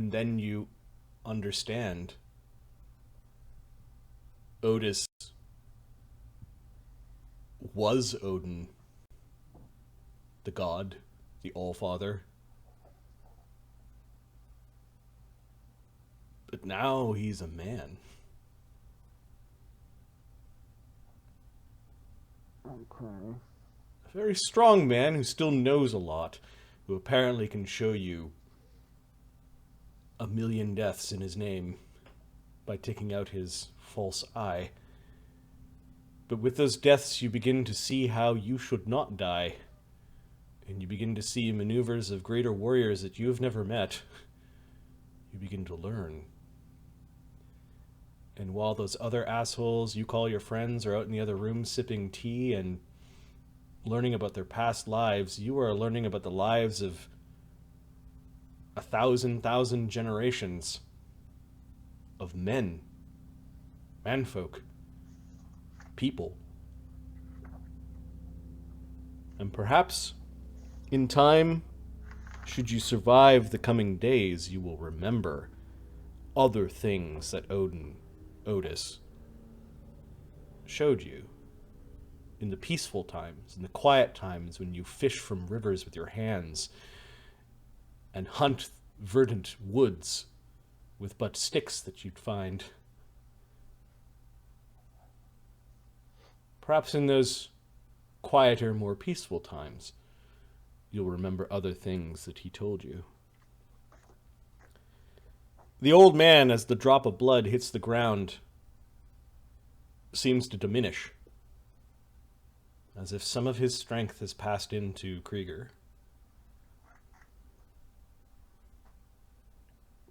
And then you understand Otis was Odin, the god, the All-Father. But now he's a man. Okay. A very strong man who still knows a lot, who apparently can show you 1,000,000 deaths in his name by taking out his false eye. But with those deaths, you begin to see how you should not die. And you begin to see maneuvers of greater warriors that you have never met. You begin to learn. And while those other assholes you call your friends are out in the other room sipping tea and learning about their past lives, you are learning about the lives of 1,000 generations of men, manfolk, people. And perhaps, in time, should you survive the coming days, you will remember other things that Otis, showed you. In the peaceful times, in the quiet times when you fish from rivers with your hands and hunt verdant woods with but sticks that you'd find. Perhaps in those quieter, more peaceful times, you'll remember other things that he told you. The old man, as the drop of blood hits the ground, seems to diminish, as if some of his strength has passed into Kreiger.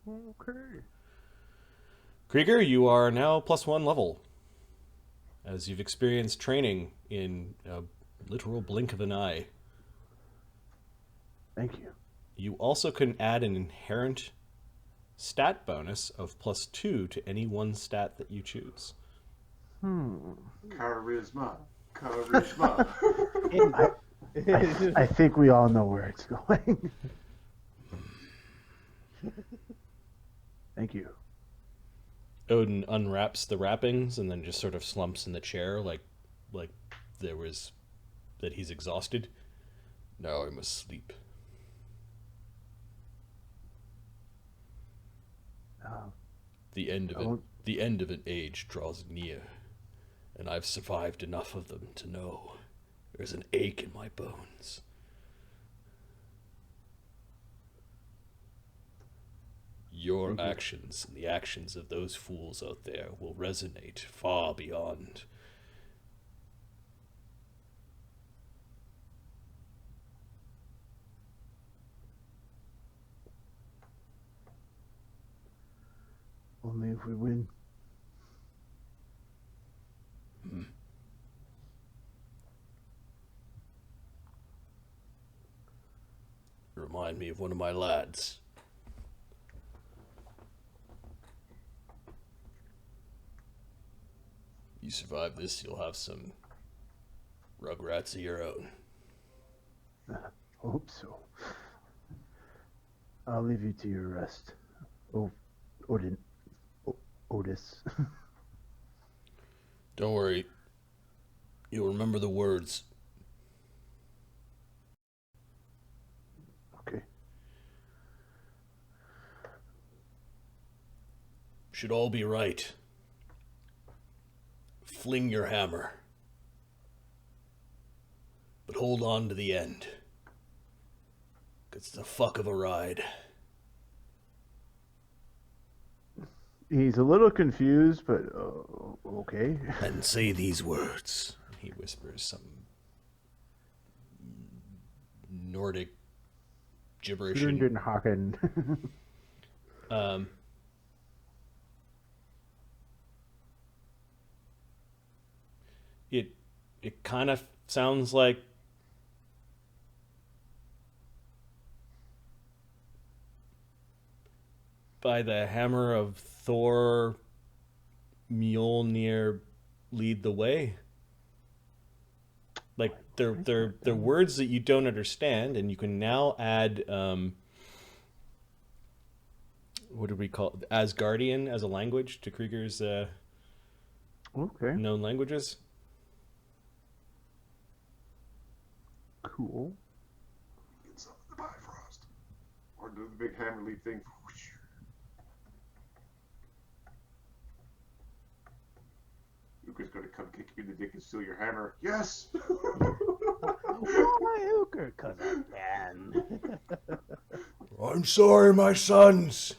Okay. Kreiger, you are now +1 level, as you've experienced training in a literal blink of an eye. Thank you. You also can add an inherent stat bonus of +2 to any one stat that you choose. Charisma. I think we all know where it's going. Thank you. Odin unwraps the wrappings and then just sort of slumps in the chair like that he's exhausted. Now I must sleep. The end of an age draws near, and I've survived enough of them to know there's an ache in my bones. Your actions and the actions of those fools out there will resonate far beyond. Only if we win. Remind me of one of my lads. You survive this, you'll have some rugrats of your own. Hope so. I'll leave you to your rest. Otis. Don't worry. You'll remember the words. Okay. Should all be right. Fling your hammer. But hold on to the end. It's the fuck of a ride. He's a little confused, but okay. And say these words. He whispers some Nordic gibberish. It kind of sounds like by the hammer of Thor, Mjolnir lead the way. Like they're words that you don't understand, and you can now add what did we call it? Asgardian as a language to Kreiger's Okay. known languages. Cool. Get some of the Bifrost. Or do the big hammer leap thing. Uker's gonna come kick you in the dick and steal your hammer. Yes! Why, Alkur? Because I can. I'm sorry, my sons.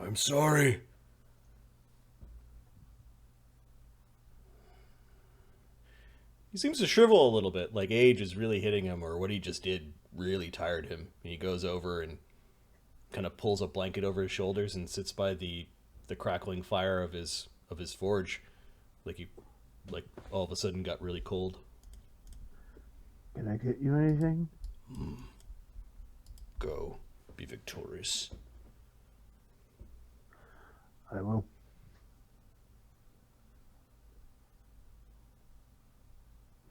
I'm sorry. He seems to shrivel a little bit, like age is really hitting him, or what he just did really tired him. And he goes over and kind of pulls a blanket over his shoulders and sits by the crackling fire of his forge, like all of a sudden got really cold. Can I get you anything? Go, be victorious. I will.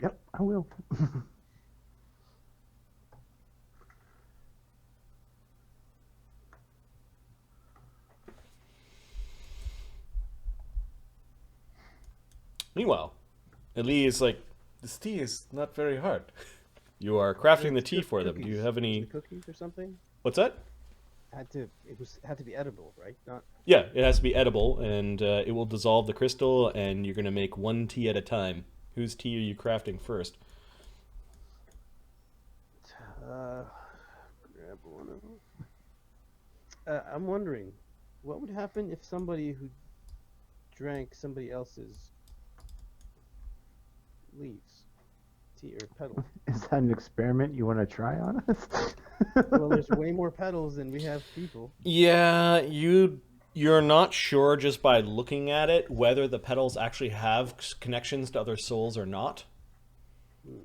Yep, I will. Meanwhile, Ali is like, this tea is not very hard. You are crafting the tea for them. Do you have any cookies or something? What's that? Had to be edible, right? Not. Yeah, it has to be edible, and it will dissolve the crystal, and you're going to make one tea at a time. Whose tea are you crafting first? Grab one of them. I'm wondering, what would happen if somebody who drank somebody else's leaves, tea or petals? Is that an experiment you want to try on us? Well, there's way more petals than we have people. Yeah, you're not sure just by looking at it whether the petals actually have connections to other souls or not.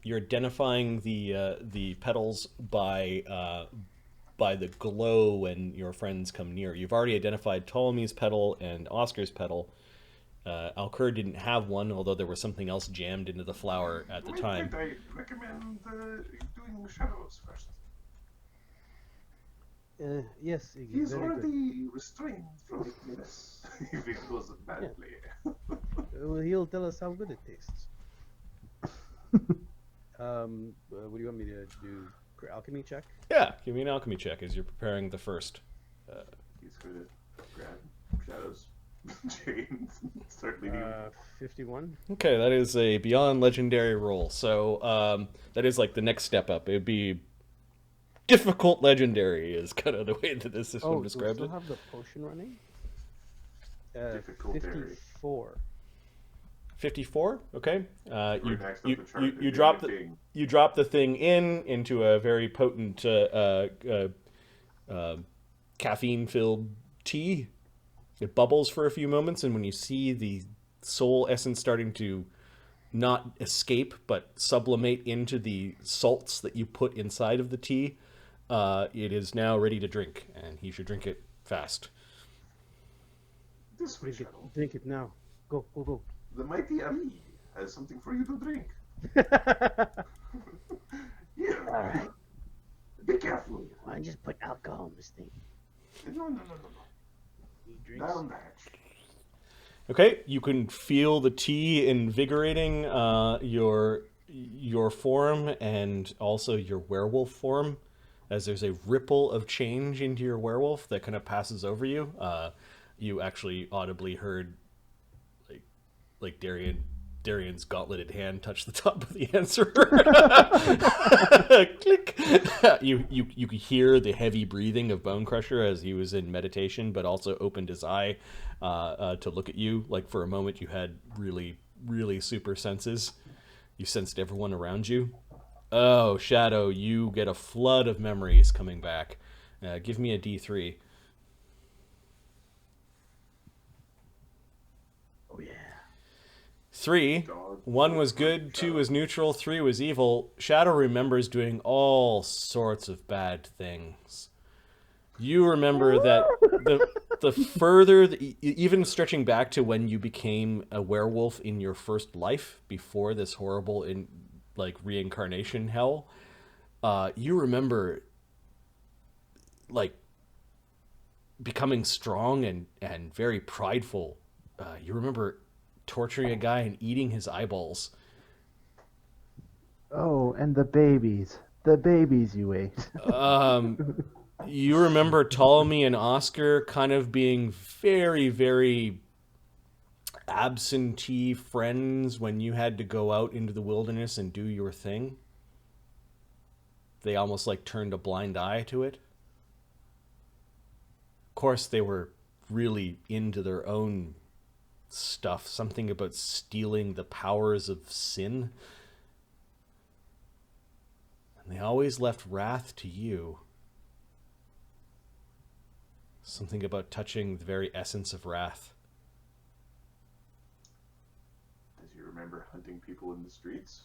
You're identifying the petals by the glow when your friends come near. You've already identified Ptolemy's petal and Oscar's petal. Alkur didn't have one, although there was something else jammed into the flower at the time. I recommend doing shadows first. Yes, Iggy, He's very already restrained from it, yes, if it goes badly. good. Well, he'll tell us how good it tastes. What do you want me to do? Alchemy check? Yeah, give me an alchemy check as you're preparing the first. He's gonna grab shadows, chains, and start leading. 51. Okay, that is a beyond legendary roll. So that is like the next step up. It would be difficult legendary is kind of the way that this system describes do we it. still have the potion running? Difficult area. 54. 54. Okay. Right next to the chart, You drop the thing into a very potent caffeine-filled tea. It bubbles for a few moments, and when you see the soul essence starting to not escape but sublimate into the salts that you put inside of the tea, it is now ready to drink, and he should drink it fast. This way, Shadow. Drink it now. Go, go, go. The mighty Ali has something for you to drink. Here. All right. Be careful. Why don't you just put alcohol in this thing? No. He drinks. Down the hatch. Okay, you can feel the tea invigorating your form and also your werewolf form, as there's a ripple of change into your werewolf that kind of passes over you. You actually audibly heard like Darian's gauntleted hand touch the top of the answer. Click. You could hear the heavy breathing of Bone Crusher as he was in meditation, but also opened his eye to look at you. Like for a moment, you had really, really super senses. You sensed everyone around you. Oh, Shadow, you get a flood of memories coming back. Give me a D3. Oh, yeah. 3. 1 was good, 2 was neutral, 3 was evil. Shadow remembers doing all sorts of bad things. You remember that the further, even stretching back to when you became a werewolf in your first life, before this horrible reincarnation hell, you remember like becoming strong and very prideful. You remember torturing a guy and eating his eyeballs. Oh, and the babies. The babies you ate. You remember Ptolemy and Oscar kind of being very, very absentee friends when you had to go out into the wilderness and do your thing? They almost like turned a blind eye to it. Of course, they were really into their own stuff. Something about stealing the powers of sin. And they always left wrath to you. Something about touching the very essence of wrath. Does he remember hunting people in the streets?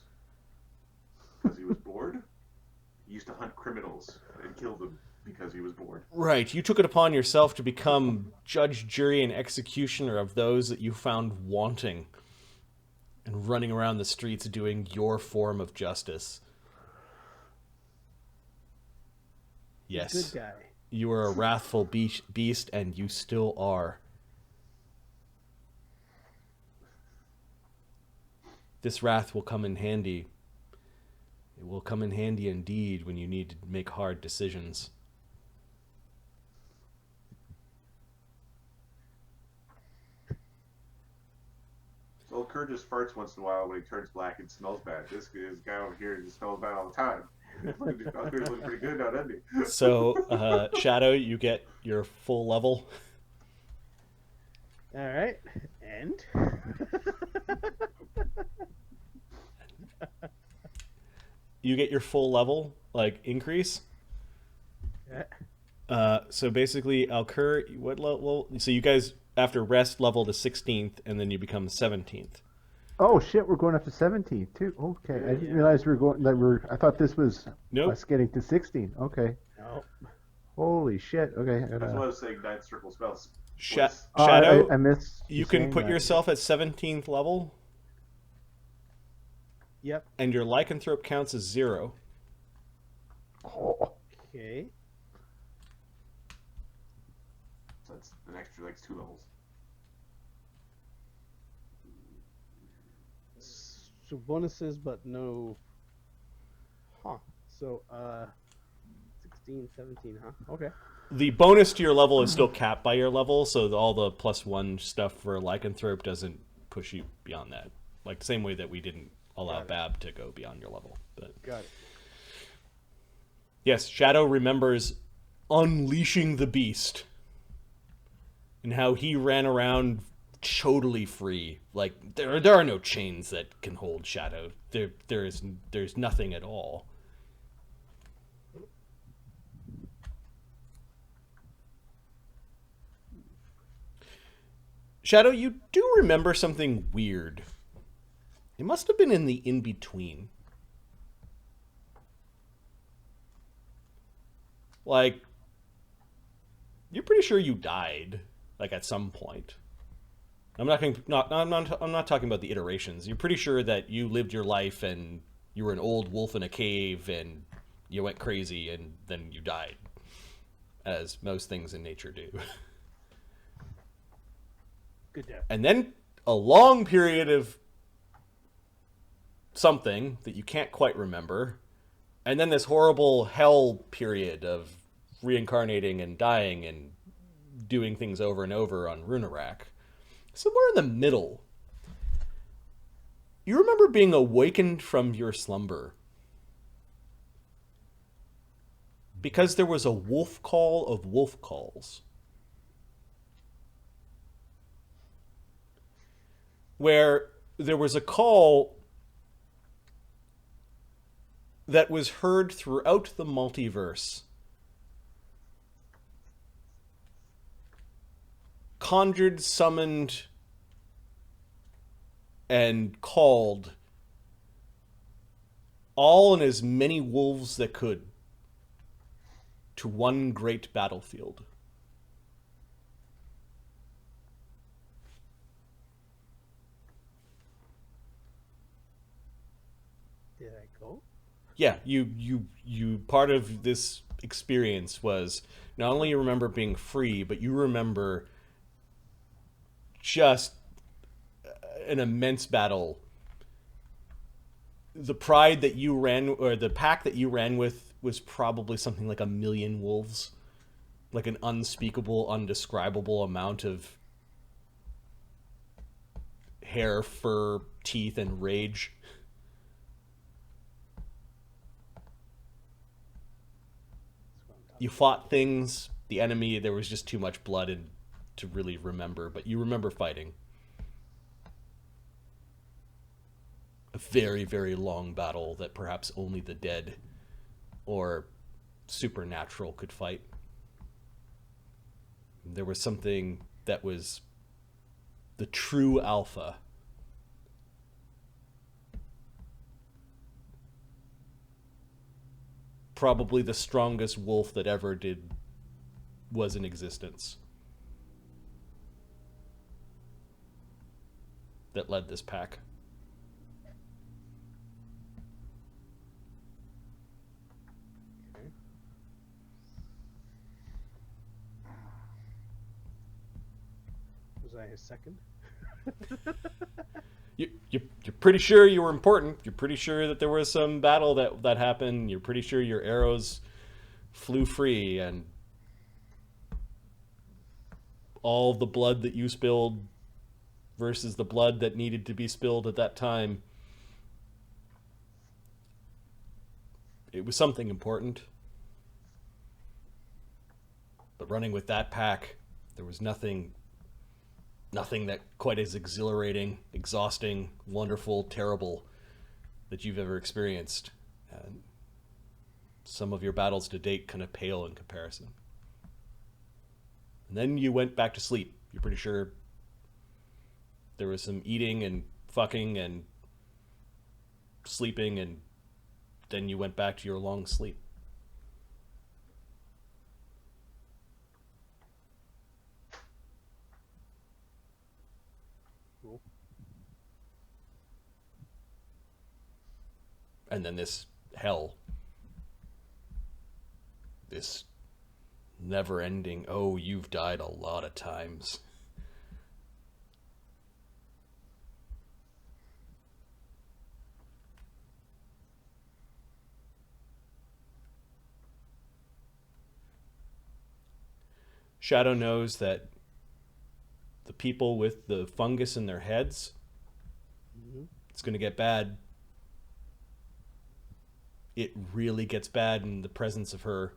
Because he was bored? He used to hunt criminals and kill them because he was bored. Right. You took it upon yourself to become judge, jury, and executioner of those that you found wanting and running around the streets doing your form of justice. Yes. Good guy. You were a wrathful beast, and you still are. This wrath will come in handy. It will come in handy indeed when you need to make hard decisions. So Alkur just farts once in a while when he turns black and smells bad. This guy over here just smells bad all the time. Alkur's looking pretty good now, doesn't he? So, Shadow, you get your full level. All right, and You get your full level, like, increase. yeah. So basically, Alkur, what level? So you guys, after rest, level to 16th, and then you become 17th. Oh shit, we're going up to 17 too. Okay, I didn't realize we were going. I thought this was Nope. us getting to 16. Okay. No. Holy shit. Okay. I That's gotta- what I was saying, ninth circle spells. Shadow, I missed. you can saying put that. yourself at 17th level, Yep. and your lycanthrope counts as 0. Oh, Okay. So that's an extra, like, 2 levels. So bonuses, but no. Huh. So 16, 17. Huh. Okay. The bonus to your level is still capped by your level, so all the +1 stuff for lycanthrope doesn't push you beyond that. Like the same way that we didn't allow Bab to go beyond your level. But Got it. yes, Shadow remembers unleashing the beast and how he ran around totally free. Like there are no chains that can hold Shadow. There's nothing at all. Shadow, you do remember something weird. It must have been in the in-between. Like, you're pretty sure you died, like at some point. I'm not talking about the iterations. You're pretty sure that you lived your life and you were an old wolf in a cave and you went crazy and then you died, as most things in nature do. Good death. And then a long period of something that you can't quite remember, and then this horrible hell period of reincarnating and dying and doing things over and over on Runerach. Somewhere in the middle, you remember being awakened from your slumber because there was a wolf call of wolf calls, where there was a call that was heard throughout the multiverse, conjured, summoned, and called all in as many wolves that could to one great battlefield. Did I go? Yeah, you part of this experience was not only you remember being free, but you remember just an immense battle. The pride that you ran, or the pack that you ran with, was probably something like 1,000,000 wolves. Like an unspeakable, undescribable amount of hair, fur, teeth, and rage. You fought things, the enemy, there was just too much blood and to really remember, but you remember fighting. A very, very long battle that perhaps only the dead or supernatural could fight. There was something that was the true alpha. Probably the strongest wolf that ever was in existence. That led this pack. Okay. Was I his second? You're pretty sure you were important. You're pretty sure that there was some battle that happened. You're pretty sure your arrows flew free, and all the blood that you spilled versus the blood that needed to be spilled at that time. It was something important. But running with that pack, there was nothing that quite as exhilarating, exhausting, wonderful, terrible that you've ever experienced. And some of your battles to date kind of pale in comparison. And then you went back to sleep. You're pretty sure there was some eating and fucking and sleeping, and then you went back to your long sleep. Cool. And then this hell, this never-ending, oh, you've died a lot of times. Shadow knows that the people with the fungus in their heads, it's going to get bad. It really gets bad in the presence of her.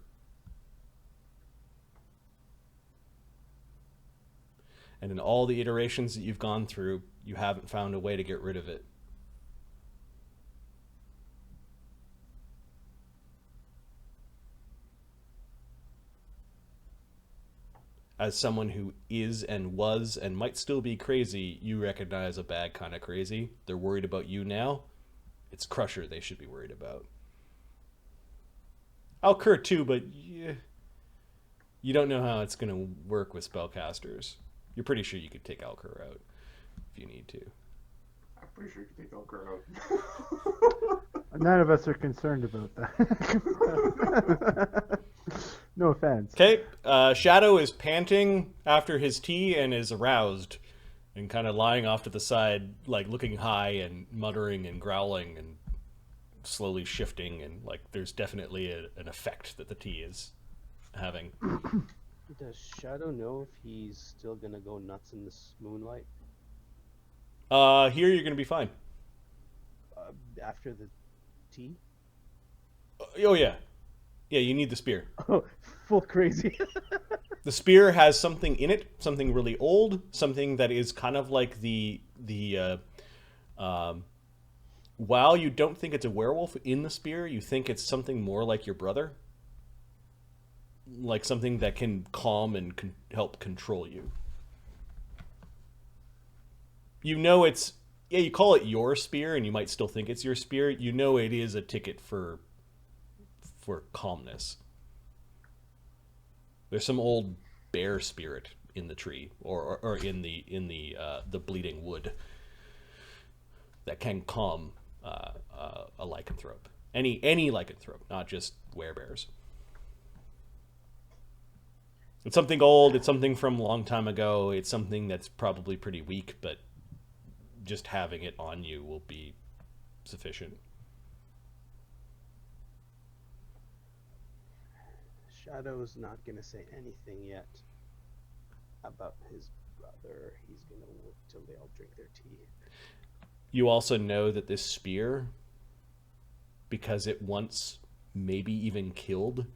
And in all the iterations that you've gone through, you haven't found a way to get rid of it. As someone who is and was and might still be crazy, you recognize a bad kind of crazy. They're worried about you now. It's Crusher they should be worried about. Alkur too, but you don't know how it's going to work with spellcasters. You're pretty sure you could take Alkur out if you need to. I'm pretty sure you can take Alkur out. None of us are concerned about that. No offense. Okay, Shadow is panting after his tea and is aroused and kind of lying off to the side, like looking high and muttering and growling and slowly shifting, and like there's definitely an effect that the tea is having. Does Shadow know if he's still gonna go nuts in this moonlight? Here you're going to be fine. After the tea? Oh, yeah. Yeah, you need the spear. Oh, full crazy. The spear has something in it, something really old, something that is kind of like while you don't think it's a werewolf in the spear, you think it's something more like your brother. Like something that can calm and help control you. You know it's... Yeah, you call it your spear, and you might still think it's your spear. You know it is a ticket for calmness. There's some old bear spirit in the tree, or in the bleeding wood, that can calm a lycanthrope. Any lycanthrope, not just werebears. It's something old. It's something from a long time ago. It's something that's probably pretty weak, but just having it on you will be sufficient. Shadow's not gonna say anything yet about his brother. He's gonna wait till they all drink their tea. You also know that this spear, because it once maybe even killed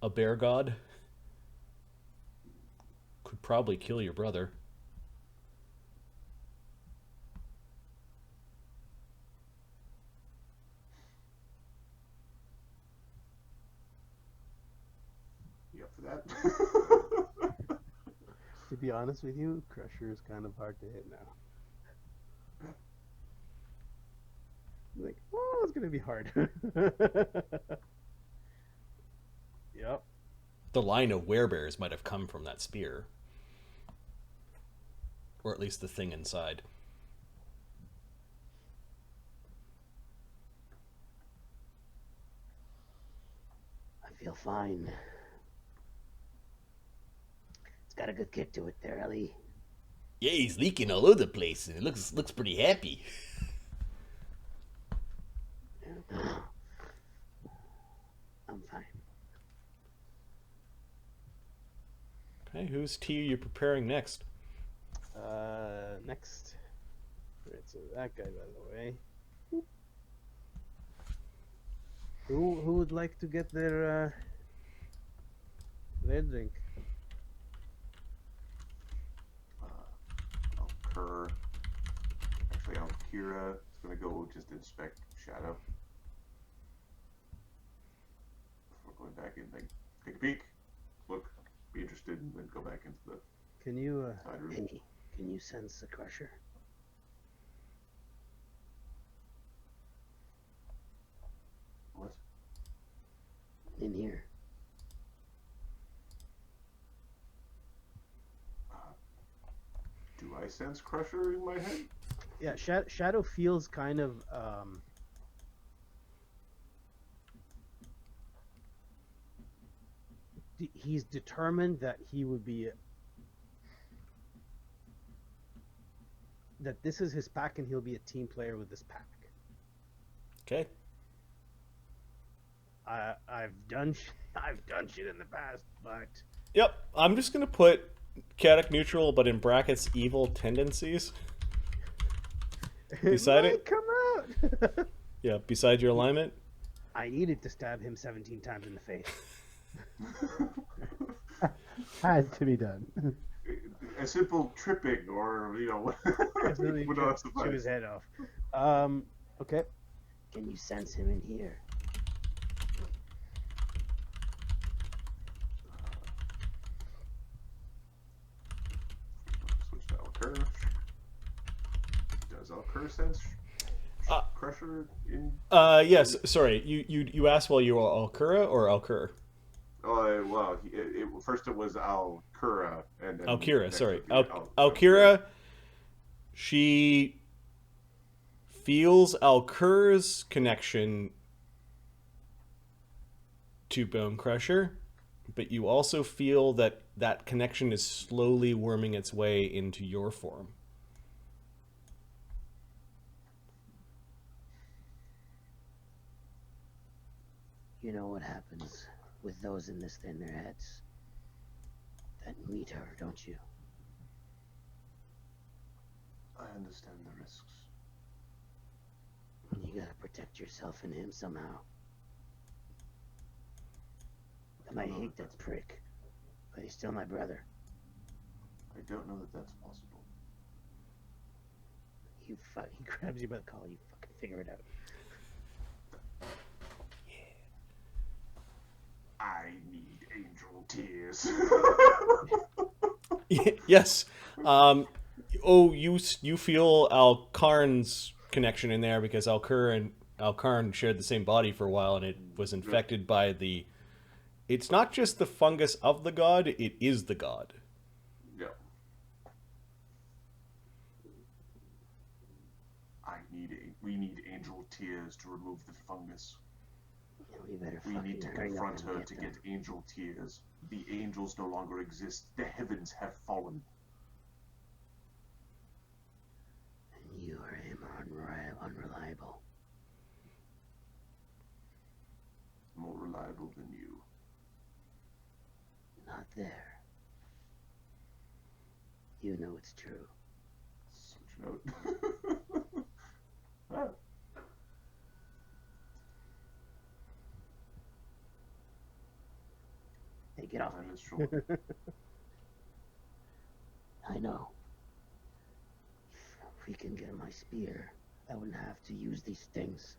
a bear god, could probably kill your brother. You up for that? To be honest with you, Crusher is kind of hard to hit now. Like, oh, it's gonna be hard. Yep. The line of werebears might have come from that spear. Or at least the thing inside. I feel fine. It's got a good kick to it there, Ellie. Yeah, he's leaking all over the place, and it looks pretty happy. I'm fine. Okay, whose tea are you preparing next? Next. Right, so that guy's out of the way. Who would like to get their drink? Alkur. Actually, Alkira is going to go just inspect Shadow. Before going back in, like, take a peek, look, be interested, and then go back into the Can you side room. Can you sense the Crusher? What? In here. Do I sense Crusher in my head? Yeah, Shadow feels kind of he's determined that he would be that this is his pack and he'll be a team player with this pack. Okay. I've done shit in the past, but Yep, I'm just gonna put chaotic neutral, but in brackets, evil tendencies. Beside might it? come out. Yeah, beside your alignment. I needed to stab him 17 times in the face. Had to be done. A simple tripping, or Definitely would not chew suffice. his head off. Okay. Can you sense him in here? Switch to Alkur. Does Alkur sense Crusher in? Yes. Sorry, you asked while you were Alkura or Alkur? Oh, well, first it was Alkura, and then Alkira. next Sorry, would be Alkira. She feels Alkur's connection to Bone Crusher, but you also feel that that connection is slowly worming its way into your form. You know what happens with those in this thin their heads that meet her, don't you? I understand the risks. You gotta protect yourself and him somehow. I might hate that prick, but he's still my brother. I don't know that that's possible. He grabs you by the collar. You fucking figure it out. I need angel tears. Yes. You feel Alkarn's connection in there because Alkur and Alkarn shared the same body for a while, and it was infected by the. It's not just the fungus of the god; it is the god. Yeah. We need angel tears to remove the fungus. We better We need to hurry up confront and her get to them. get angel tears. The angels no longer exist. The heavens have fallen. And you are unreliable. More reliable than you. Not there. You know it's true. Switch note. Ah. Hey, get off Time me. is short. I know. If we can get my spear, I wouldn't have to use these things.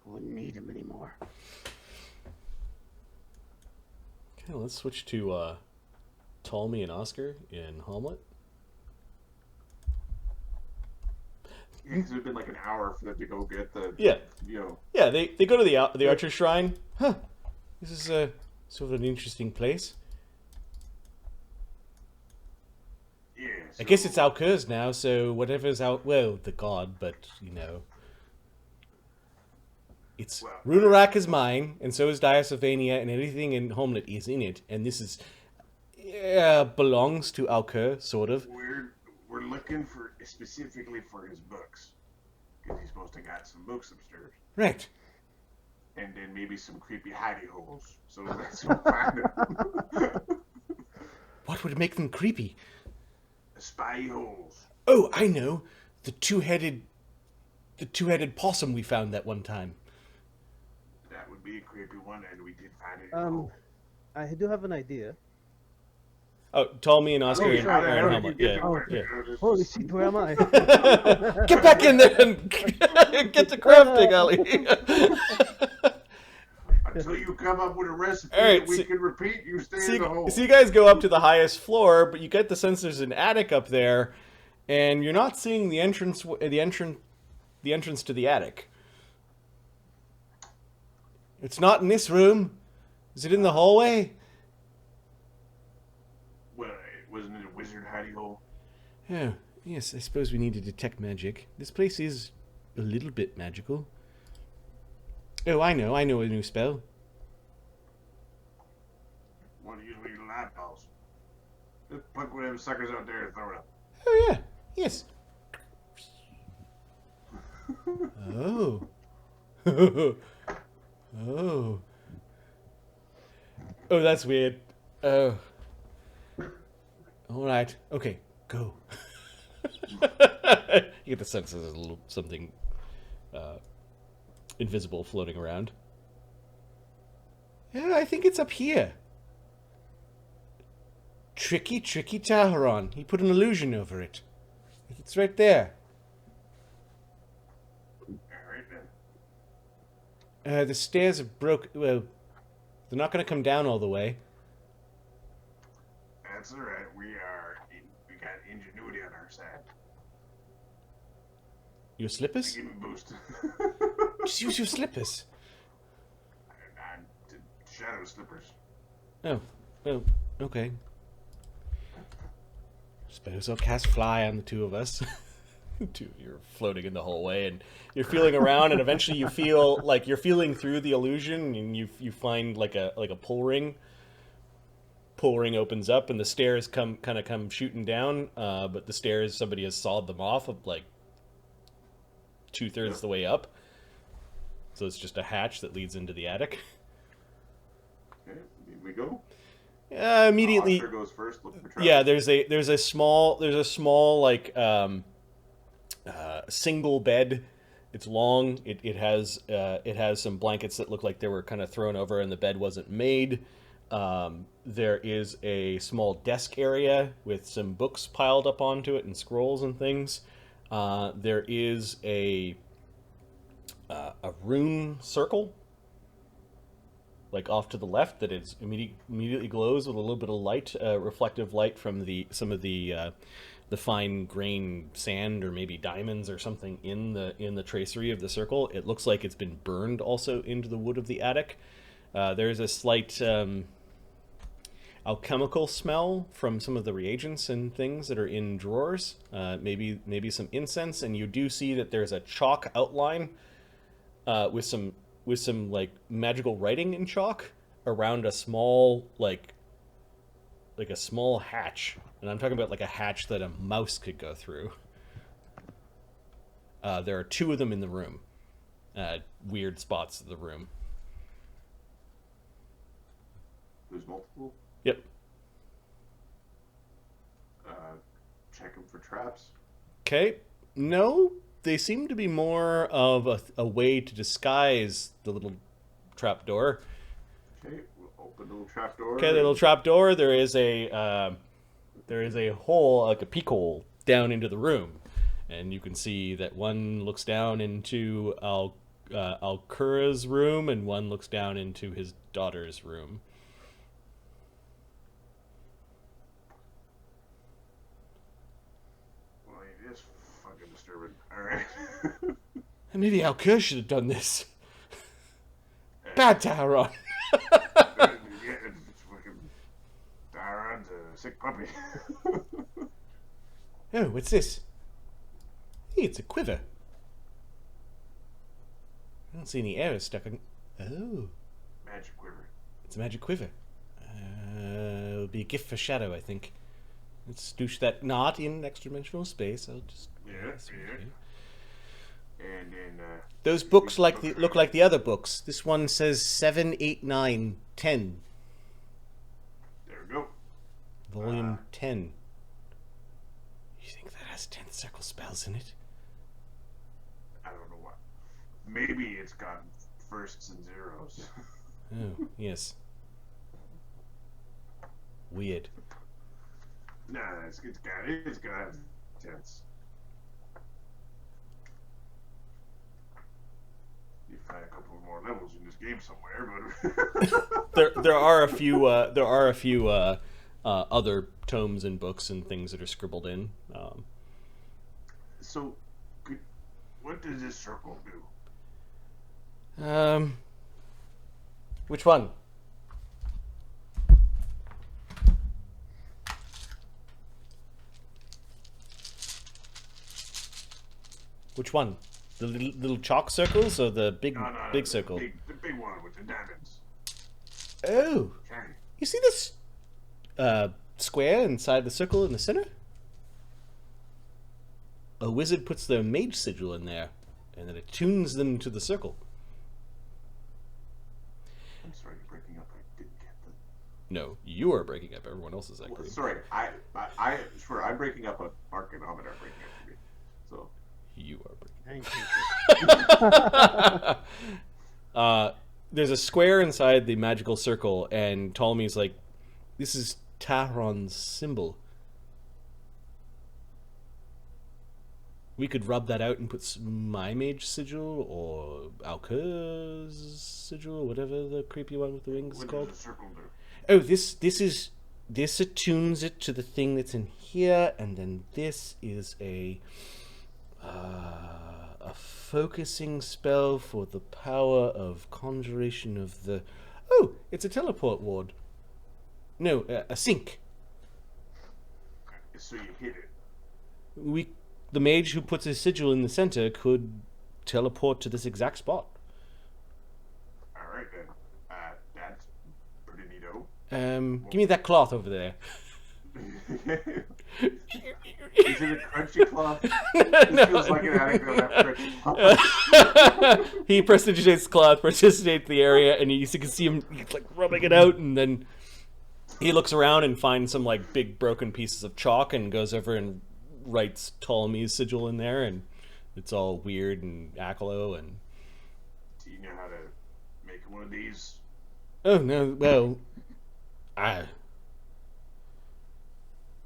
I wouldn't need them anymore. Okay, let's switch to Ptolemy and Oscar in Hommlet. Yeah, 'cause it would have been like an hour for them to go get the, Yeah. you know, Yeah, they go to the Archer Shrine. Huh. This is sort of an interesting place. yeah. I guess so- it's Alkur's now, so whatever's out, well, the god, but, you know. It's, Well, Runerach is mine, and so is Diasylvania, and everything in Hommlet is in it, and this is, yeah, belongs to Alkur, sort of. We're looking for specifically for his books, because he's supposed to got some books upstairs, Right. and then maybe some creepy hidey holes. So that's what find them. What would make them creepy? Spy holes. Oh, I know. The two-headed possum we found that one time. That would be a creepy one, and we did find it. I do have an idea. Oh, Ptolemy and Oscar Oh, and sorry, Aaron how Hommlet. did you get Yeah. to Yeah. it? Holy shit, where am I? Get back in there and get to crafting, Ali. Until you come up with a recipe All right, that we so- can repeat, you stay So in the hole. you guys go up to the highest floor, but you get the sense there's an attic up there, and you're not seeing the entrance to the attic. It's not in this room. Is it in the hallway? Well, wasn't it a wizard hidey hole? Oh, yes, I suppose we need to detect magic. This place is a little bit magical. Oh, I know a new spell. What do you use light balls? Just put one of them suckers out there and throw it up. Oh, yeah, yes. Oh. Oh. Oh, that's weird. Oh. All right. Okay, go. You get the sense there's a little something invisible floating around. Yeah, I think it's up here. Tricky Taharon. He put an illusion over it. It's right there. Alright then. The stairs are broken. Well, they're not going to come down all the way. That's alright. We got ingenuity on our side. Your slippers? Give him a boost. Just use your slippers. and shadow slippers. Oh, well, okay. Suppose I'll cast fly on the two of us. You're floating in the hallway, and you're feeling around, and eventually you feel like you're feeling through the illusion, and you find like a pull ring. Pull ring opens up, and the stairs come shooting down. But the stairs, somebody has sawed them off of like 2/3 the way up. So it's just a hatch that leads into the attic. Okay, here we go. Immediately. Oscar goes first. Look for traps. Yeah, there's a small like single bed. It's long. It has some blankets that look like they were kind of thrown over and the bed wasn't made. There is a small desk area with some books piled up onto it and scrolls and things. There is a rune circle, like off to the left, that is immediately glows with a little bit of light, reflective light from some of the fine grain sand or maybe diamonds or something in the tracery of the circle. It looks like it's been burned also into the wood of the attic. There's a slight alchemical smell from some of the reagents and things that are in drawers. Maybe some incense, and you do see that there's a chalk outline with some with some like magical writing in chalk around a small like a small hatch, and I'm talking about like a hatch that a mouse could go through. There are 2 of them in the room, weird spots of the room. There's multiple. Yep. Check them for traps. Okay. No, they seem to be more of a way to disguise the little trapdoor. Okay, we'll open the little trap door. Okay, the little trapdoor. There is a hole, like a peek hole, down into the room, and you can see that one looks down into Alkur's room, and one looks down into his daughter's room. Well, it is fucking disturbing. Alright. And maybe Alkur should have done this. Bad Taron. Yeah, it's fucking Tyron's a sick puppy. Oh, what's this? Hey, it's a quiver. I don't see any arrows stuck on. Oh, Magic quiver. it's a magic quiver. It'll be a gift for Shadow, I think. Let's douche that. Not in extra-dimensional space. I'll just. Yeah, yeah. And then Those books look like the other books. This one says 7, 8, 9, 10. there we go. Volume 10. You think that has 10 circle spells in it? I don't know what. Maybe it's got firsts and zeros. Oh, yes. Weird. Nah, it's got tense. You find a couple more levels in this game somewhere, but There are a few other tomes and books and things that are scribbled in. So, what does this circle do? Which one? Which one? The little chalk circles or the big No, big circle? The big one with the diamonds. Oh, Shiny. you see this square inside the circle in the center? A wizard puts their mage sigil in there, and then it tunes them to the circle. I'm sorry, you're breaking up. I didn't get that. No, you are breaking up. Everyone else is Well, actually. sorry, I swear I'm breaking up. Mark and Hommlet are breaking up for me. So You are breaking. I ain't There's a square inside the magical circle, and Ptolemy's like, "This is Taron's symbol. We could rub that out and put my mage sigil or Alkur's sigil, or whatever the creepy one with the wings is what called." does the circle do? Oh, this attunes it to the thing that's in here, and then this is a focusing spell for the power of conjuration of the. Oh, it's a teleport ward. No, a sink. So you hit it. The mage who puts his sigil in the center could teleport to this exact spot. All right then. That's pretty neato. Give me that cloth over there. Is it a crunchy cloth? This feels like an anecdote of crunchy cloth. He prestidigitates the cloth, prestidigitates the area, and you can see him he's like rubbing it out, and then he looks around and finds some like big broken pieces of chalk and goes over and writes Ptolemy's sigil in there, and it's all weird and acolo and. Do you know how to make one of these? Oh no, well,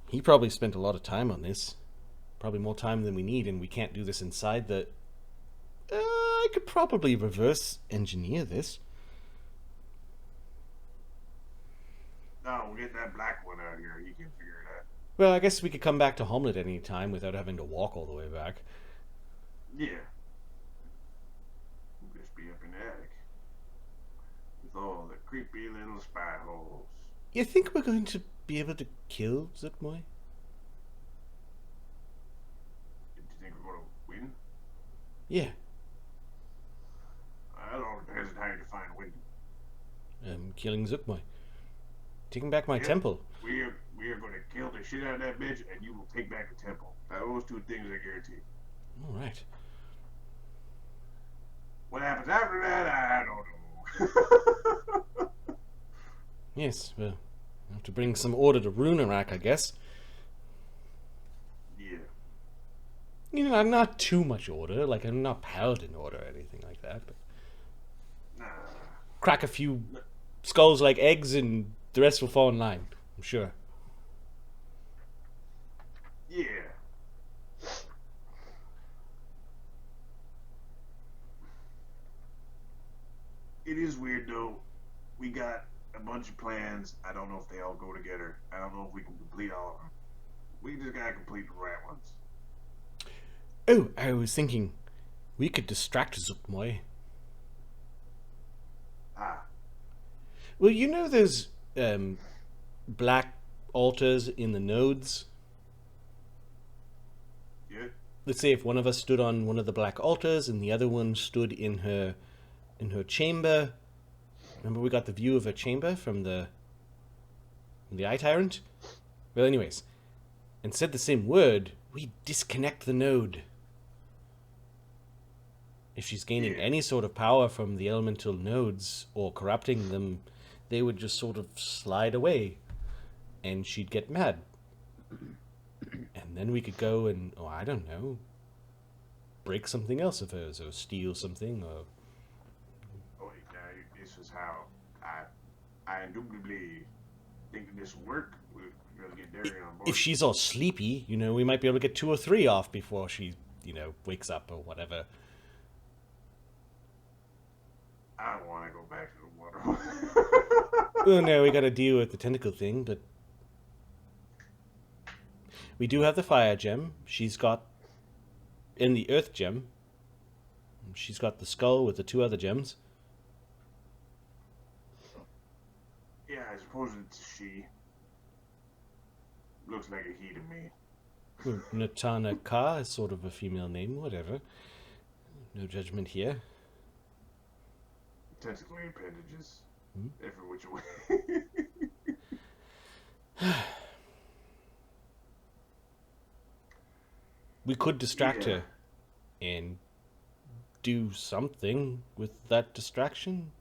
he probably spent a lot of time on this. Probably more time than we need, and we can't do this inside the. I could probably reverse engineer this. No, we'll get that black one out here. You can figure it out. Well, I guess we could come back to Hommlet any time without having to walk all the way back. Yeah. We'll just be up in the attic. With all the creepy little spy holes. You think we're going to be able to kill Zootmoy? Do you think we're going to win? Yeah. That all depends on how you define wisdom. Killing Zookmoy. Taking back my Yep. temple. We are going to kill the shit out of that bitch, and you will take back the temple. Those two things I guarantee. All right. What happens after that, I don't know. Yes, well, I have to bring some order to Runerach, I guess. Yeah. You know, not too much order. Like, I'm not paladin order or anything like that. But Nah. crack a few skulls like eggs, and the rest will fall in line. I'm sure. Yeah. It is weird though. We got a bunch of plans. I don't know if they all go together. I don't know if we can complete all of them. We just gotta complete the right ones. Oh, I was thinking we could distract Zookmoy. Ah. Well, you know those black altars in the nodes? Yeah. Let's say if one of us stood on one of the black altars and the other one stood in her chamber. Remember we got the view of her chamber from the Eye Tyrant? Well, anyways, and said the same word, we disconnect the node. If she's gaining Yeah. any sort of power from the elemental nodes or corrupting them, they would just sort of slide away, and she'd get mad. And then we could go and, oh, I don't know, break something else of hers, or steal something, or... Oh, now this is how I indubitably think that this will work. We're gonna get Darian on board. If she's all sleepy, you know, we might be able to get 2 or 3 off before she, you know, wakes up or whatever. I don't want to go back to the water. Well, no, we gotta deal with the tentacle thing, but... We do have the fire gem. She's got... In the earth gem. She's got the skull with the 2 other gems. Yeah, I suppose it's a she. Looks like a he to me. Well, Natana Ka is sort of a female name, whatever. No judgment here. Tentacle appendages. Hmm? Every which way. We could distract Yeah. her and do something with that distraction.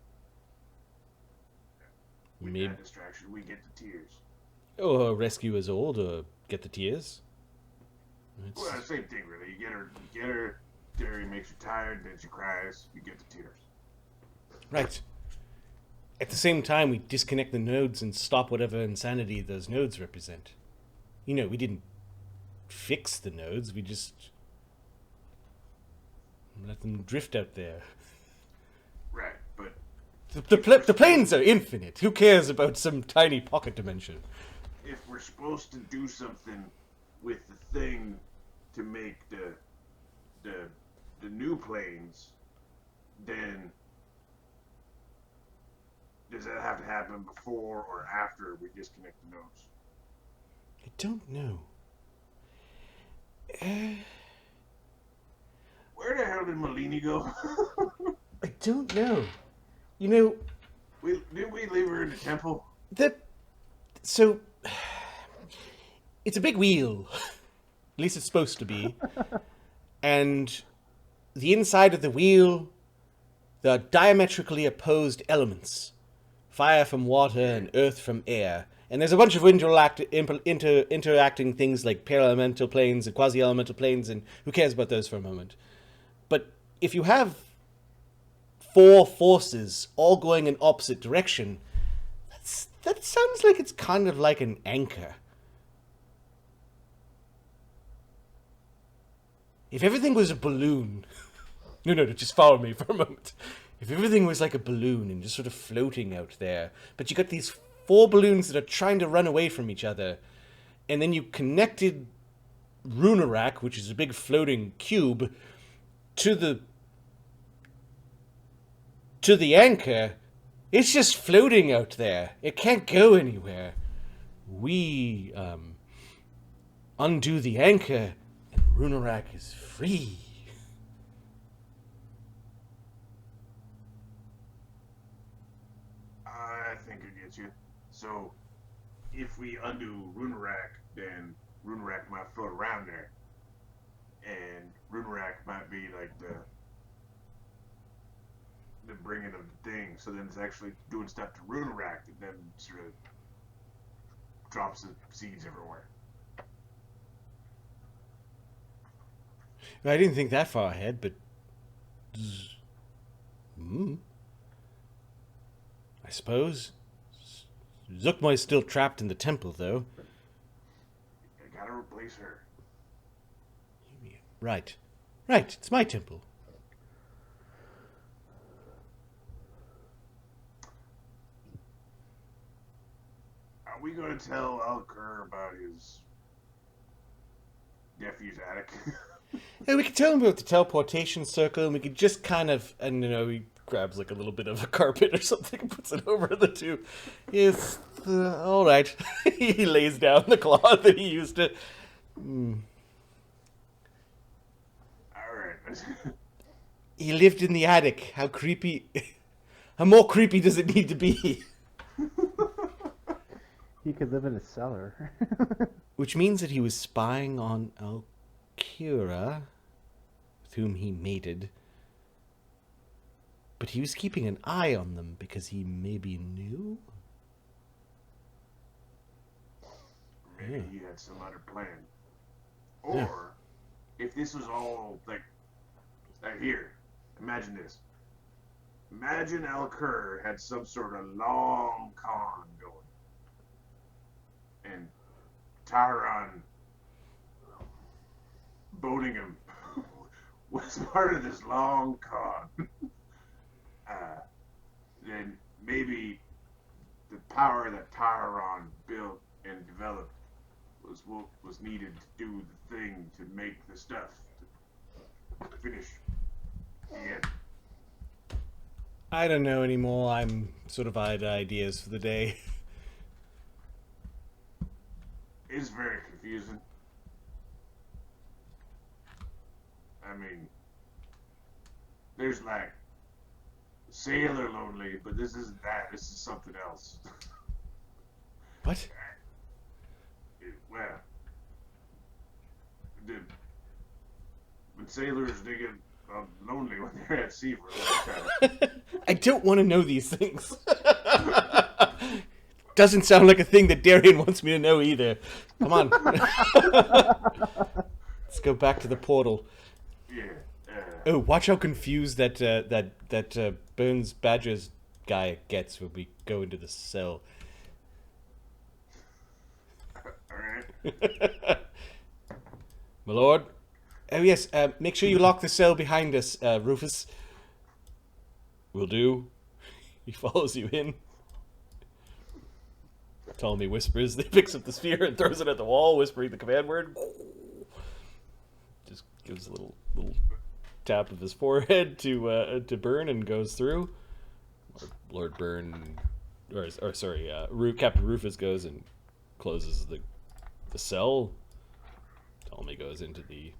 With Maybe, that distraction, we get the tears. or rescue us old, or get the tears. It's, Well, same thing, really. You get her. Darian makes her tired, then she cries. You get the tears. right. At the same time, we disconnect the nodes and stop whatever insanity those nodes represent. You know, we didn't fix the nodes, we just let them drift out there. Right, but The planes are infinite. Who cares about some tiny pocket dimension? if we're supposed to do something with the thing to make the new planes, then does that have to happen before or after we disconnect the nodes? I don't know. Where the hell did Malini go? I don't know. You know, Didn't we leave her in the temple? so it's a big wheel. At least it's supposed to be. And the inside of the wheel, there are diametrically opposed elements. Fire from water and earth from air. And there's a bunch of interacting things like parelemental planes and quasi-elemental planes, and who cares about those for a moment. But if you have 4 forces all going in opposite direction, that sounds like it's kind of like an anchor. If everything was a balloon... No, just follow me for a moment. If everything was like a balloon and just sort of floating out there, but you got these 4 balloons that are trying to run away from each other, and then you connected Runerach, which is a big floating cube, to the anchor, it's just floating out there. It can't go anywhere. We undo the anchor, and Runerach is free. think I get you. So, if we undo Runerach, then Runerach might float around there. And Runerach might be like the bringing of the thing. So then it's actually doing stuff to Runerach and then sort of drops the seeds everywhere. I didn't think that far ahead, but... I suppose. Zuckmoy's still trapped in the temple, though. I gotta replace her. Right. Right, it's my temple. Are we gonna tell Alkur about his nephew's attic? Yeah, we could tell him about the teleportation circle, and we could just kind of, and he grabs like a little bit of a carpet or something and puts it over the two. Yes, all right. He lays down the cloth that he used to. All right. He lived in the attic. How creepy. How more creepy does it need to be? He could live in a cellar. Which means that he was spying on Alkur, with whom he mated. But he was keeping an eye on them because he maybe knew? Maybe he had some other plan. Or, if this was all, like here, imagine this. Imagine Alkur had some sort of long con going. And Tyron Boatingham was part of this long con. Then maybe the power that Tyron built and developed was what was needed to do the thing to make the stuff to finish the end. I don't know anymore. I'm sort of out of ideas for the day. It's very confusing. I mean, there's like Sailor Lonely, but this isn't that. This is something else. What? Well, when sailors they get lonely when they're at sea for a long time. I don't want to know these things. Doesn't sound like a thing that Darian wants me to know either. Come on. Let's go back to the portal. Yeah. Oh, watch how confused that Burns Badgers guy gets when we go into the cell. Alright. My lord. Oh yes, make sure you lock the cell behind us, Rufus. Will do. He follows you in. Ptolemy whispers. He picks up the sphere and throws it at the wall, whispering the command word. Just gives a little tap of his forehead to Burne and goes through. Lord Burne, or sorry, Captain Rufus goes and closes the cell. Ptolemy goes into the.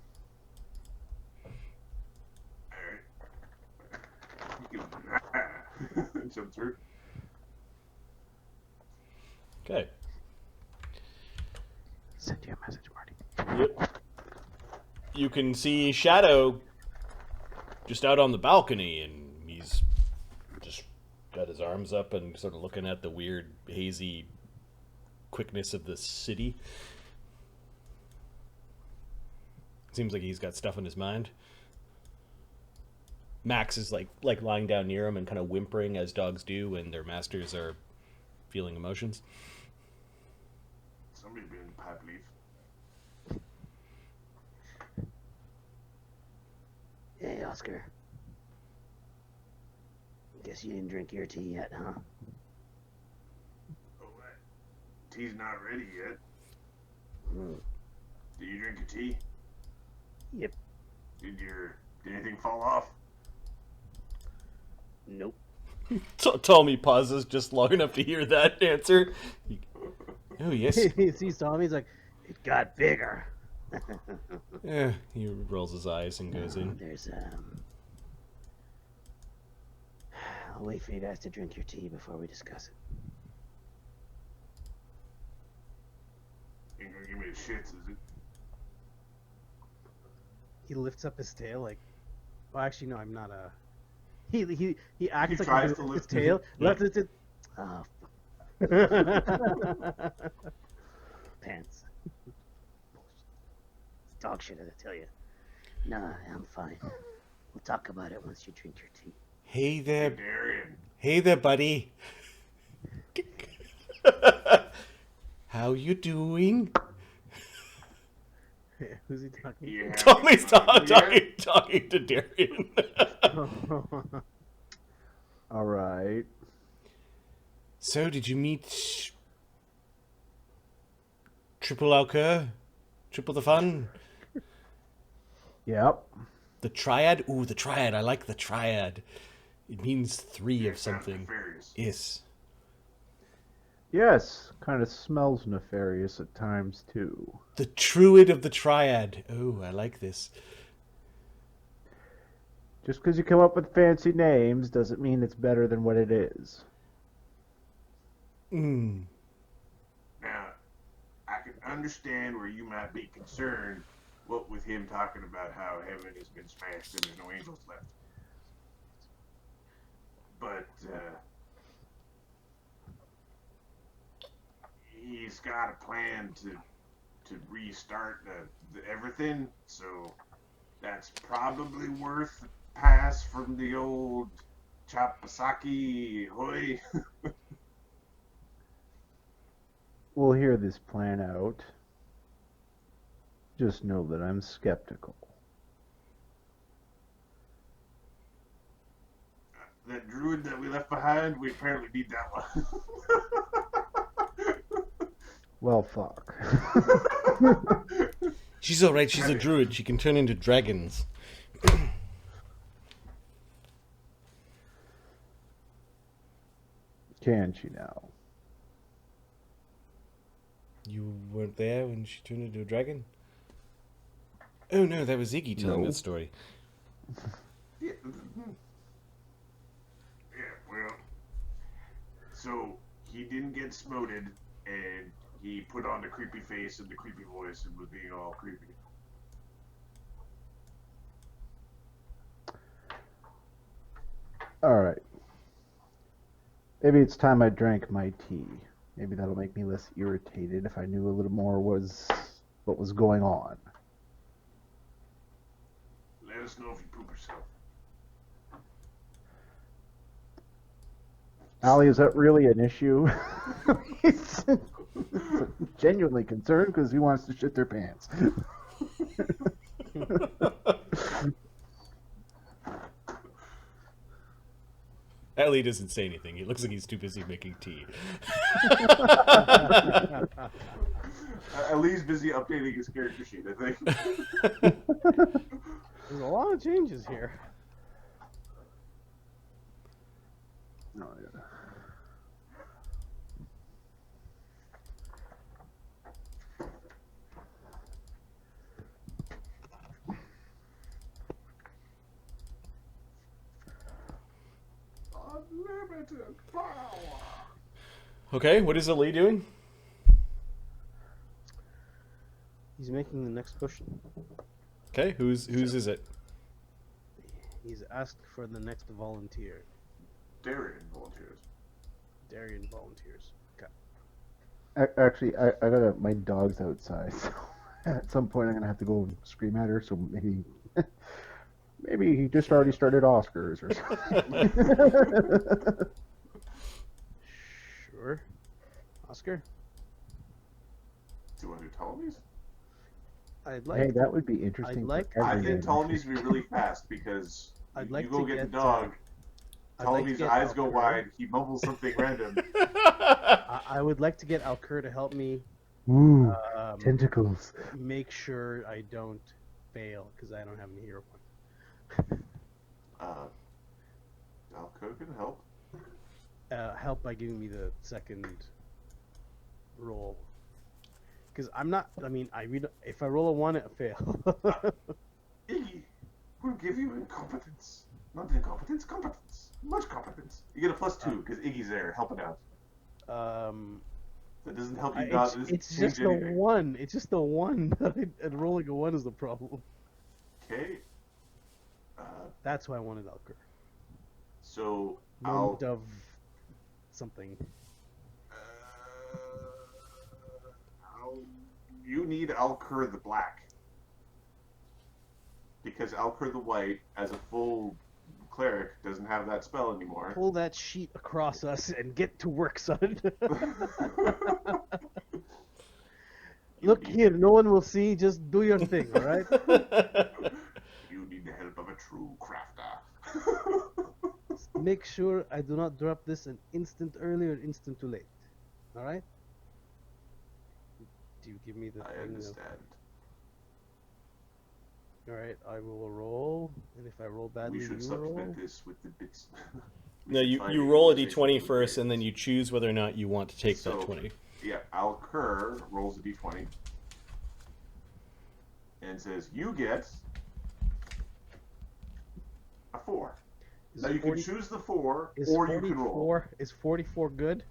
Alright. Jump through. Okay. Send you a message, Marty. Yep. You can see Shadow just out on the balcony, and he's just got his arms up and sort of looking at the weird, hazy quickness of the city. Seems like he's got stuff in his mind. Max is like lying down near him and kind of whimpering as dogs do when their masters are feeling emotions. Somebody been in the pipe leaf. Hey, Oscar. Guess you didn't drink your tea yet, huh? Oh, what? Tea's not ready yet. Mm. Did you drink your tea? Yep. Did anything fall off? Nope. Tommy pauses just long enough to hear that answer. Oh, yes. He sees Tommy, he's like, It got bigger. Yeah, he rolls his eyes and goes in. There's I'll wait for you guys to drink your tea before we discuss it. Ain't gonna give me the shits, is it? He lifts up his tail like. Well, actually, no. I'm not a. He acts He like tries he's to his lift tail. Yeah. Left it. Oh, pants. It's dog shit, I tell you. Nah, I'm fine. We'll talk about it once you drink your tea. Hey Hey, there, Darian. hey there, buddy. How you doing? Who's he talking? You haven't Tommy's eaten yet? talking to Darian. All right. So, did you meet Triple Alkur? Triple the fun? Yep. The triad? Ooh, the triad. I like the triad. It means three Yeah, of it sounds something. nefarious. Yes. Yes. Kind of smells nefarious at times too. The druid of the triad. Oh, I like this. Just because you come up with fancy names doesn't mean it's better than what it is. Mm. Now, I can understand where you might be concerned, what with him talking about how heaven has been smashed and there's no angels left. But he's got a plan to restart the everything, so that's probably worth a pass from the old Chapasaki Hoy. We'll hear this plan out. Just know that I'm skeptical. That druid that we left behind, we apparently need that one. Well, fuck. She's alright, she's a druid. She can turn into dragons. Can she now? You weren't there when she turned into a dragon? Oh no, that was Iggy telling No. that story. Yeah, well, so he didn't get smoted, and he put on the creepy face and the creepy voice and was being all creepy. All right. Maybe it's time I drank my tea. Maybe that'll make me less irritated if I knew a little more what was going on. Let us know if you poop yourself. Allie, is that really an issue? He's genuinely concerned because he wants to shit their pants. Ellie doesn't say anything. It looks like he's too busy making tea. Lee's busy updating his character sheet, I think. There's a lot of changes here. Oh, yeah. Unlimited power. Okay, what is Ali doing? He's making the next push. Okay, whose is it? He's asked for the next volunteer. Darian volunteers. Darian volunteers. Okay. Actually, I gotta. My dog's outside, so at some point I'm gonna have to go and scream at her. So maybe he just already started Oscars or something. Sure. Oscar? Do you want to do Ptolemies? I'd like Hey, that would be interesting. I'd like- for I everyone. think Ptolemies would be really fast because I'd you like go to get the get, dog, I'd like to Ptolemy's get eyes go Alkur. wide, he mumbles something random. I would like to get Alkur to help me Ooh, tentacles. make sure I don't fail because I don't have any hero points. Alkur can help. Help by giving me the second roll. Because I'm not. I mean, if I roll a 1, I fail. Iggy, we'll give you incompetence. Not incompetence, competence. Much competence. You get a +2 because Iggy's there helping out. That doesn't help you not It's change just the anything. one. It's just the one. And rolling a 1 is the problem. Okay. That's why I wanted Alkur. So Moment of something. You need Alkur the Black. Because Alkur the White, as a full cleric, doesn't have that spell anymore. Pull that sheet across us and get to work, son. Look here, no one will see. Just do your thing, all right? You need the help of a true crafter. Make sure I do not drop this an instant early or instant too late. All right? Do you give me the I thing? understand. All right, I will roll, and if I roll badly, We should you roll. supplement this with the bits. No, you roll a d20 first, and then you choose whether or not you want to take that 20. Yeah, Alkur rolls a d20 and says, "You get a 4." Is Now you 40 can choose the 4, Is or you can roll. Is 44 good?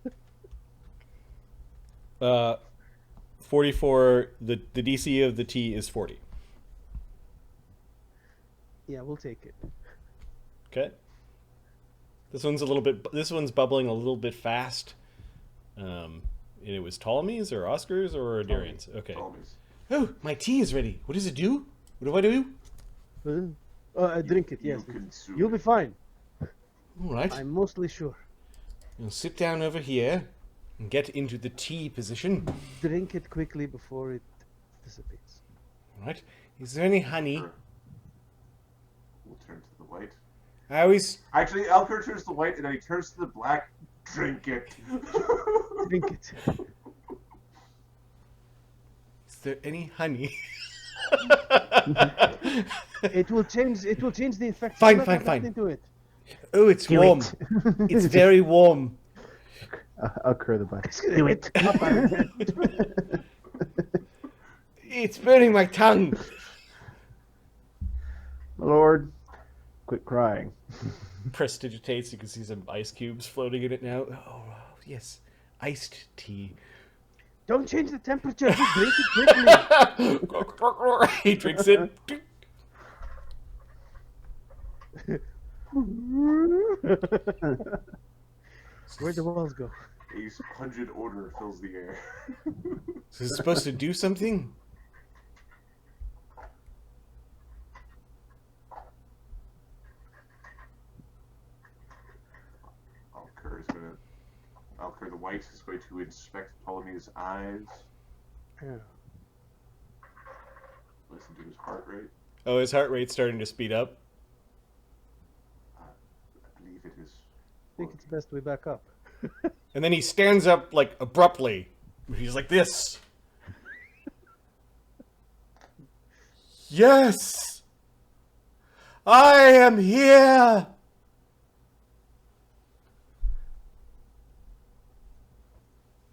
44. The DC of the T is 40. Yeah, we'll take it. Okay. This one's bubbling a little bit fast. And it was Ptolemy's or Oscar's or Darian's. Okay. Ptolemy's. Oh, my tea is ready. What does it do? What do I do? Drink it. Yes, You consume you'll be fine. All right. I'm mostly sure. I'll sit down over here and get into the tea position. Drink it quickly before it dissipates. All right. Is there any honey? We'll turn to the white. I always... Actually, Alkur turns to the white, and then he turns to the black. Drink it. Drink it. Is there any honey? It will change. It will change the effect. Fine, Let fine, us fine. Into it. Oh, it's Do warm. it. It's very warm. Alkur the Black. Do it. It's burning my tongue. My lord, quit crying. Prestidigitates. You can see some ice cubes floating in it now. Oh, yes. Iced tea. Don't change the temperature. Just drink it quickly. He drinks it. Where'd the walls go? A pungent odor fills the air. Is this supposed to do something? Alkur the white is going to inspect Ptolemy's eyes. Yeah. Listen to his heart rate. Oh, his heart rate's starting to speed up. I believe it is. I think it's best we back up. And then he stands up, like, abruptly. He's like this. Yes! I am here!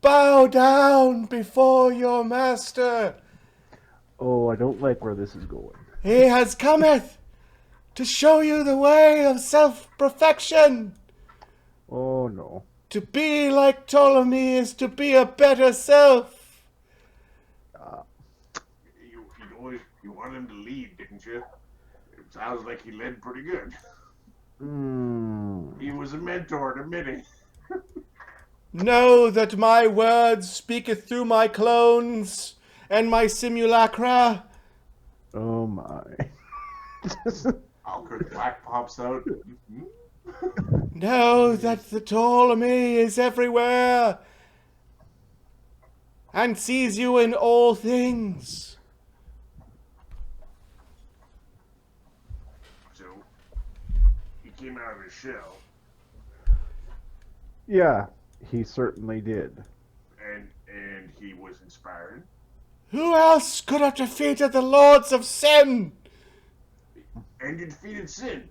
Bow down before your master! Oh, I don't like where this is going. He has cometh to show you the way of self-perfection! Oh no. To be like Ptolemy is to be a better self! You wanted him to lead, didn't you? It sounds like he led pretty good. He was a mentor to many. Know that my words speaketh through my clones and my simulacra. Oh my. Alkur the black pops out. Know that the Ptolemy is everywhere and sees you in all things. So, he came out of his shell, Yeah, he certainly did. and he was inspiring. Who else could have defeated the Lords of Sin? And you defeated sin.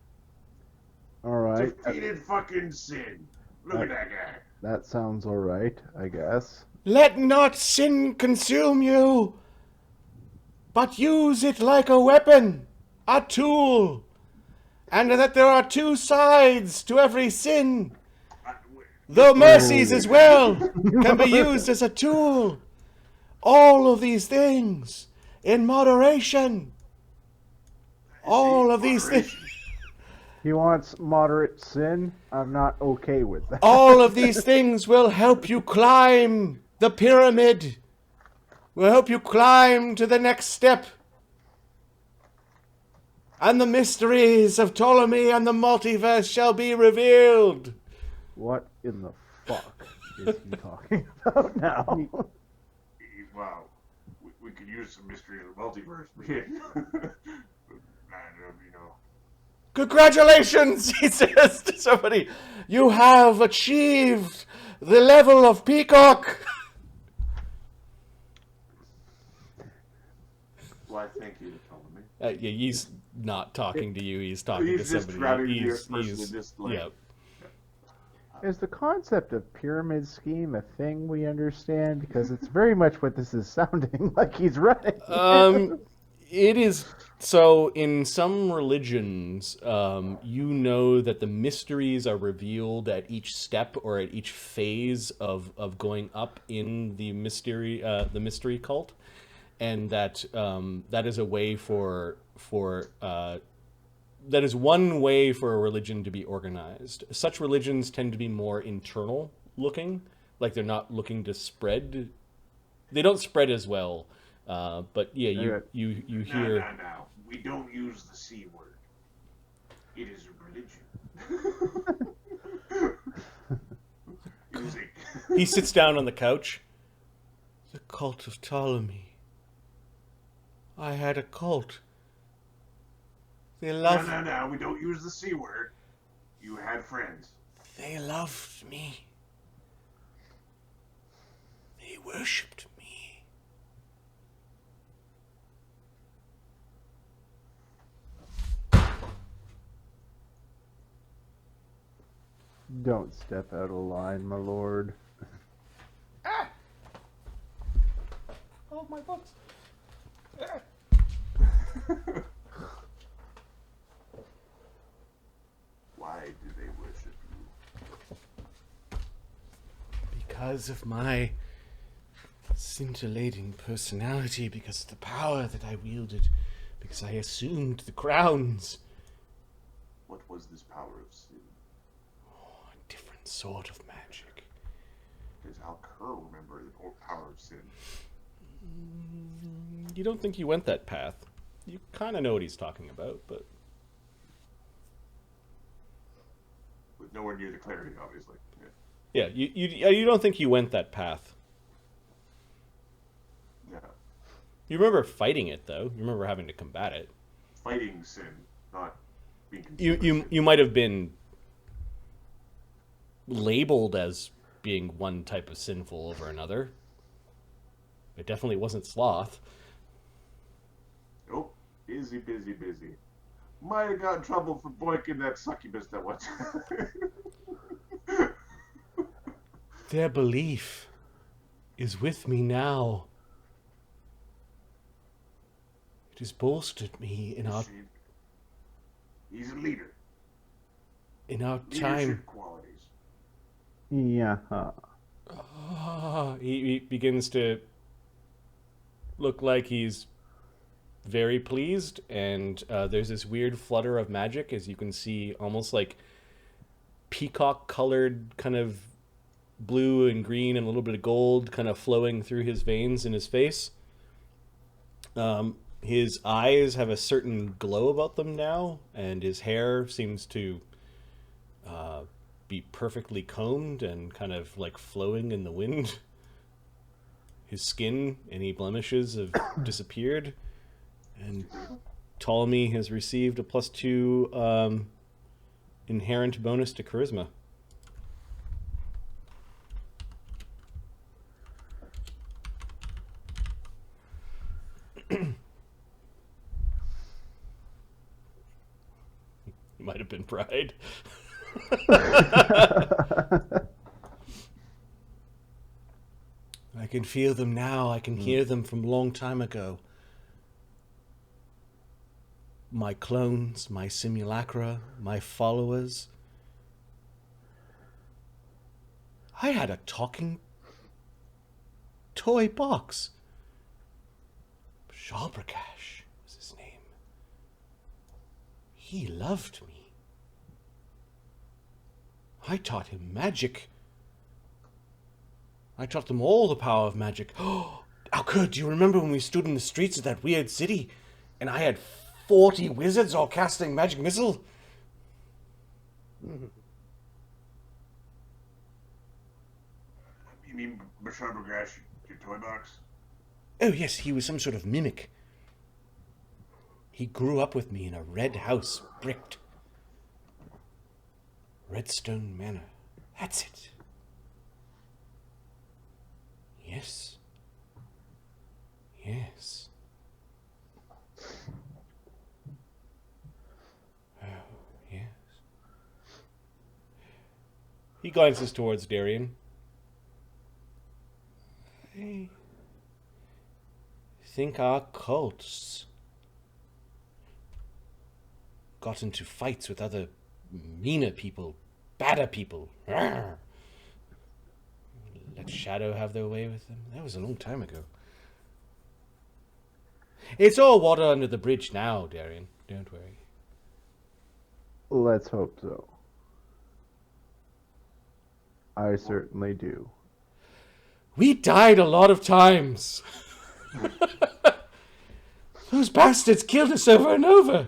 Alright. Defeated fucking sin. Look at that guy. That sounds alright, I guess. Let not sin consume you, but use it like a weapon, a tool, and that there are two sides to every sin. Though mercies as well can be used as a tool. All of these things in moderation. All of these things. He wants moderate sin. I'm not okay with that. All of these things will help you climb the pyramid. Will help you climb to the next step. And the mysteries of Ptolemy and the multiverse shall be revealed. What in the fuck is he talking about now? Wow, we could use some mystery in the multiverse. Man, you know. Congratulations, he says to somebody. You have achieved the level of peacock. Why, thank you, Ptolemy. Yeah, he's not talking to you. He's talking to He's just somebody. grabbing me personally, just like... Yeah. Is the concept of pyramid scheme a thing we understand? Because it's very much what this is sounding like he's running. It is. So in some religions, you know that the mysteries are revealed at each step or at each phase of going up in the mystery cult, and that that is a way for that is one way for a religion to be organized. Such religions tend to be more internal looking, like they're not looking to spread. They don't spread as well. But yeah, you hear. No. We don't use the C word. It is a religion. He sits down on the couch. The cult of Ptolemy. I had a cult. They loved. No. We don't use the C word. You had friends. They loved me. They worshipped me. Don't step out of line, my lord. Ah! Oh, my books. Ah. Why do they worship you? Because of my scintillating personality, because of the power that I wielded, because I assumed the crowns. What was this power of sin? Oh, a different sort of magic. Does Alkur remember the power of sin? You don't think he went that path. You kind of know what he's talking about, but... With nowhere near the clarity, obviously. Yeah, you don't think he went that path. No. You remember fighting it, though. You remember having to combat it. Fighting sin, not being consumed. You might have been labeled as being one type of sinful over another. It definitely wasn't sloth. Nope. Busy. Might have got in trouble for boinking that succubus that one time. Their belief is with me now. It has bolstered me in our... He's a leader. In our Leadership time... qualities. Yeah. He begins to look like he's very pleased, and there's this weird flutter of magic, as you can see, almost like peacock-colored kind of blue and green and a little bit of gold kind of flowing through his veins in his face. His eyes have a certain glow about them now, and his hair seems to be perfectly combed and kind of like flowing in the wind. His skin, any blemishes have disappeared, and Ptolemy has received a +2 inherent bonus to charisma. Might have been pride. I can feel them now. I can hear them from a long time ago. My clones, my simulacra, my followers. I had a talking toy box. Shalbrakash was his name. He loved me. I taught him magic. I taught them all the power of magic. Oh, Alkur, do you remember when we stood in the streets of that weird city and I had 40 wizards all casting magic missile? You mean Basharbagrash, your toy box? Oh, yes, he was some sort of mimic. He grew up with me in a red house, bricked. Redstone Manor. That's it. Yes. Yes. Oh, yes. He glances towards Darian. I think our cults got into fights with other meaner people, badder people. Rawr. Let Shadow have their way with them. That was a long time ago. It's all water under the bridge now, Darian. Don't worry. Let's hope so. I certainly do. We died a lot of times. Those bastards killed us over and over.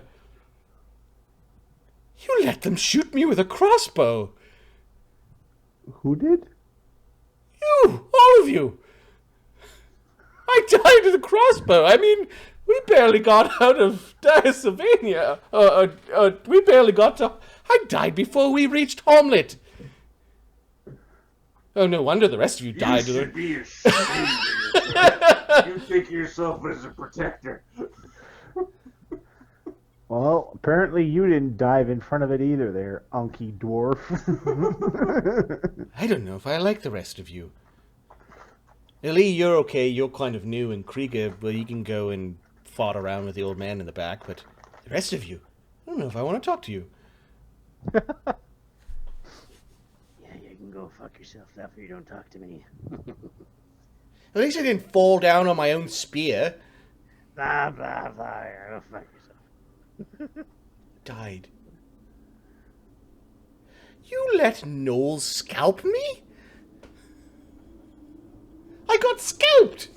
You let them shoot me with a crossbow. Who did? You, all of you. I died with a crossbow. I mean, we barely got out of Sylvania. We barely got to... I died before we reached Hommlet. Oh, no wonder the rest of you died. You should be ashamed of yourself. You think of yourself as a protector. Well, apparently you didn't dive in front of it either there, unky dwarf. I don't know if I like the rest of you. Ellie, you're okay. You're kind of new. And Kreiger, well, you can go and fought around with the old man in the back. But the rest of you, I don't know if I want to talk to you. Yeah, you can go fuck yourself after you don't talk to me. At least I didn't fall down on my own spear. Blah, blah, blah. Go fuck yourself. Died. You let Noel scalp me? I got scalped!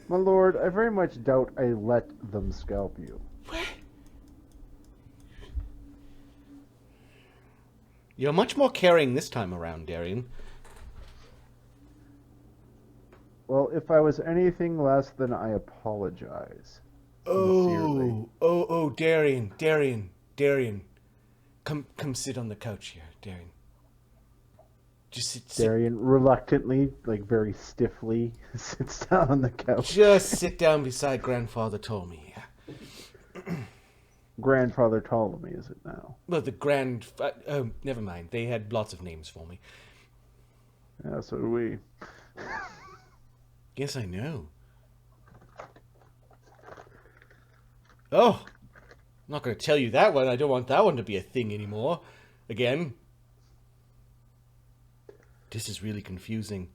My lord, I very much doubt I let them scalp you. What? You're much more caring this time around, Darian. Well, if I was anything less, then I apologize. Sincerely. Oh, Darian. Come sit on the couch here, Darian. Just sit. Darian reluctantly, like very stiffly, sits down on the couch. Just sit down beside Grandfather Ptolemy. Grandfather Ptolemy, is it now? Well, oh, never mind. They had lots of names for me. Yeah, so do we. Yes, I know. Oh, I'm not going to tell you that one. I don't want that one to be a thing anymore. Again. This is really confusing.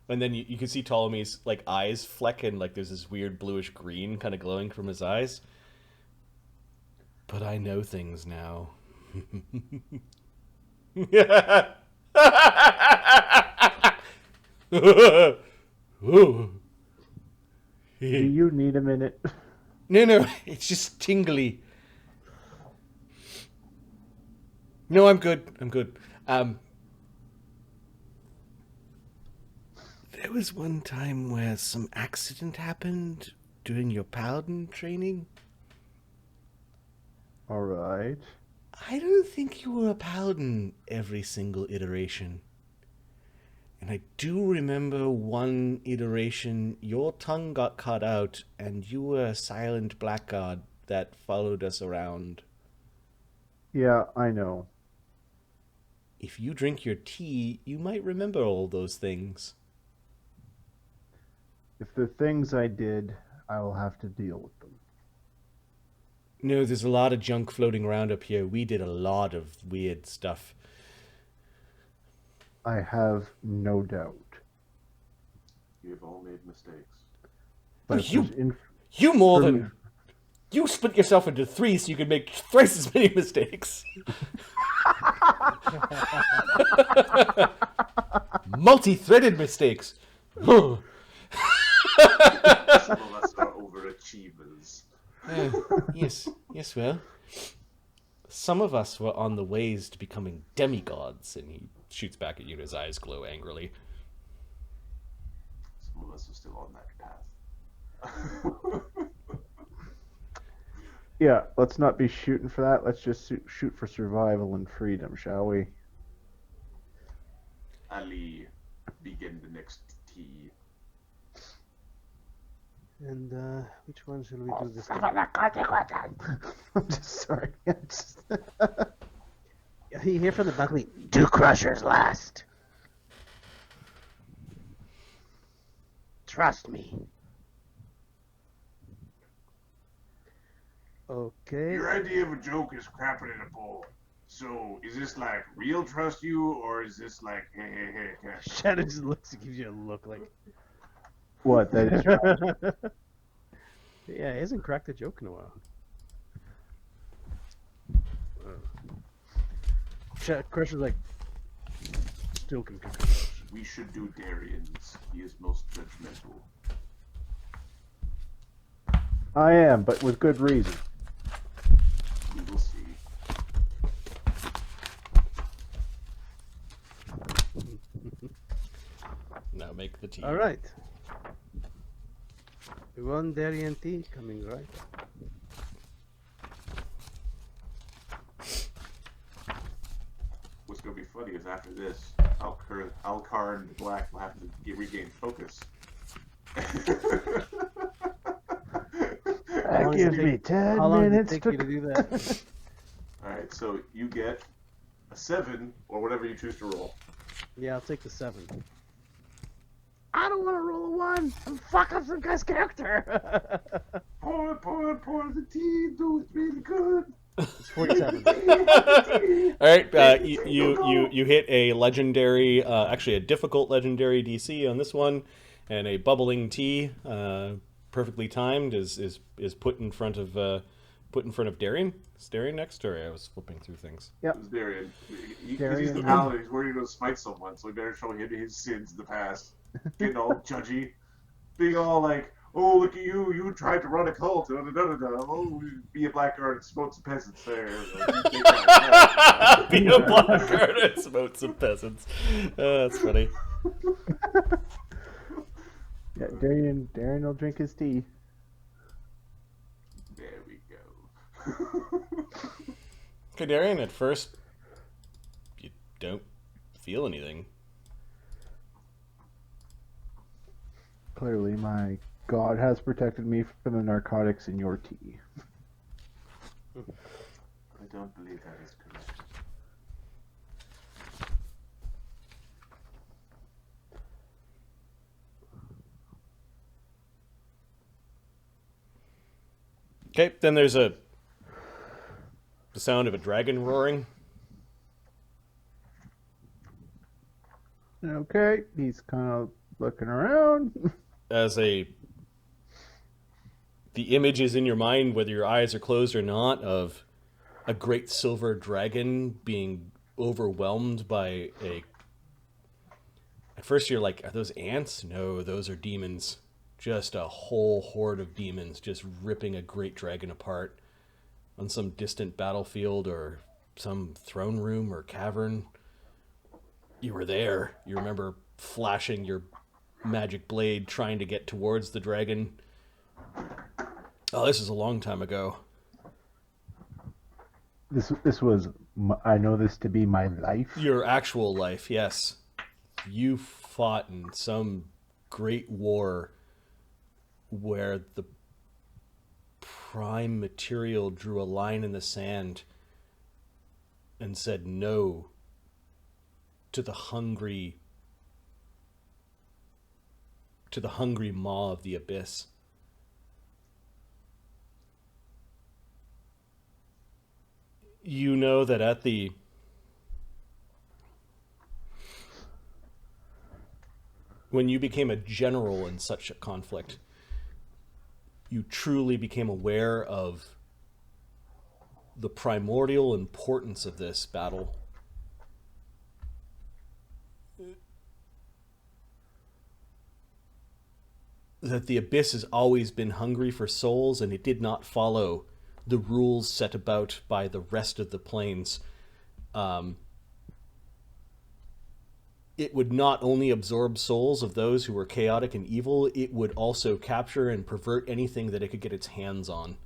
And then you can see Ptolemy's like eyes fleck and like there's this weird bluish green kind of glowing from his eyes. But I know things now. Do you need a minute? No, it's just tingly. No, I'm good. There was one time where some accident happened during your paladin training. All right. I don't think you were a paladin every single iteration. And I do remember one iteration, your tongue got cut out and you were a silent blackguard that followed us around. Yeah, I know. If you drink your tea, you might remember all those things. If the things I did, I will have to deal with them. No, there's a lot of junk floating around up here. We did a lot of weird stuff. I have no doubt. You have all made mistakes. But if you- there's inf- You more from- than... You split yourself into three so you could make thrice as many mistakes. Multi-threaded mistakes. Some of us are overachievers. Yes, well. Some of us were on the ways to becoming demigods, and he shoots back at you and his eyes glow angrily. Some of us are still on that path. Yeah, let's not be shooting for that. Let's just shoot for survival and freedom, shall we? Ali, begin the next tea. And which one shall we do this time? I'm just sorry. You hear from the balcony. Do crushers last? Trust me. Okay. Your idea of a joke is crapping in a bowl. So, is this like real trust you, or is this like, hey, cash? Shadow just looks, gives you a look like. What? That is right. Yeah, he hasn't cracked a joke in a while. Crusher's like, still can cook. We should do Darian's. He is most judgmental. I am, but with good reason. We will see. Now make the tea. All right. One Darien tea coming right. What's going to be funny is after this, Alkur and the Black will have to regain focus. That gives me 10 How long did it minutes take to... you to do that? Alright, so you get a 7, or whatever you choose to roll. Yeah, I'll take the 7. I don't want to roll a 1. I'm fucking some guy's character. Pour the tea, do it's really good. It's 47. All right, you hit a legendary, actually a difficult legendary DC on this one, and a bubbling tea, perfectly timed, is put in front of Darian. Is Darian next? Or I was flipping through things. It was Darian. He's Darian. the paladin. He's worried to go smite someone, so we better show him his sins in the past. Getting all judgy. Being all like, oh, look at you. You tried to run a cult. Oh, be a blackguard and smoke some peasants there. Be a blackguard and smoke some peasants. That's funny. Yeah, Darian will drink his tea. There we go. Okay, Darian, at first, you don't feel anything. Clearly, my God has protected me from the narcotics in your tea. I don't believe that is correct. Okay, then there's the sound of a dragon roaring. Okay, he's kind of looking around. As the image is in your mind, whether your eyes are closed or not, of a great silver dragon being overwhelmed by a... At first you're like, are those ants? No, those are demons. Just a whole horde of demons just ripping a great dragon apart on some distant battlefield or some throne room or cavern. You were there. You remember flashing your magic blade trying to get towards the dragon. Oh, this is a long time ago. This was, I know this to be my life. Your actual life, yes. You fought in some great war where the prime material drew a line in the sand and said no to the hungry maw of the abyss. You know that at the when you became a general in such a conflict, you truly became aware of the primordial importance of this battle. That the Abyss has always been hungry for souls, and it did not follow the rules set about by the rest of the planes. It would not only absorb souls of those who were chaotic and evil, it would also capture and pervert anything that it could get its hands on.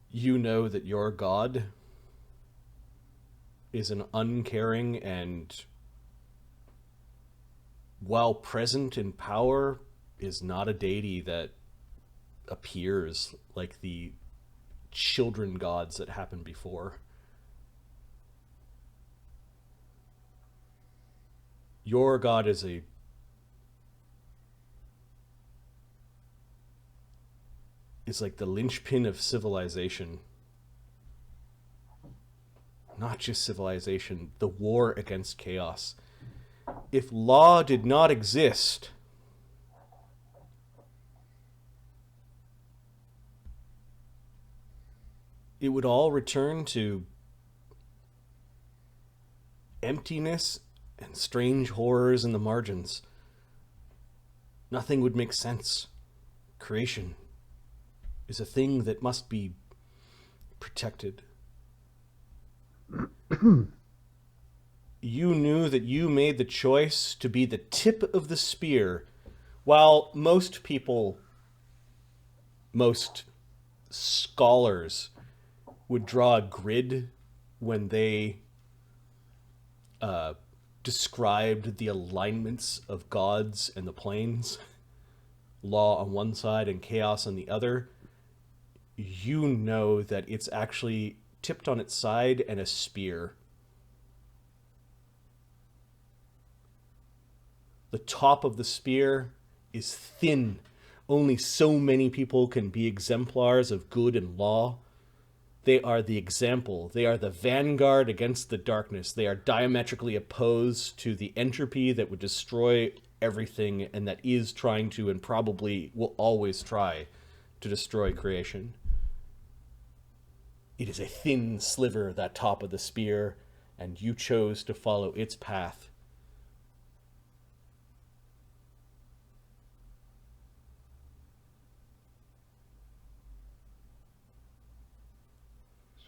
You know that your God is an uncaring and, while present in power, is not a deity that appears like the children gods that happened before. Your God is like the linchpin of civilization. Not just civilization, the war against chaos. If law did not exist, it would all return to emptiness and strange horrors in the margins. Nothing would make sense. Creation is a thing that must be protected. You knew that you made the choice to be the tip of the spear, while most people, most scholars, would draw a grid when they described the alignments of gods and the planes, law on one side and chaos on the other. You know that it's actually tipped on its side and a spear. The top of the spear is thin. Only so many people can be exemplars of good and law. They are the example. They are the vanguard against the darkness. They are diametrically opposed to the entropy that would destroy everything and that is trying to and probably will always try to destroy creation. It is a thin sliver, that top of the spear, and you chose to follow its path.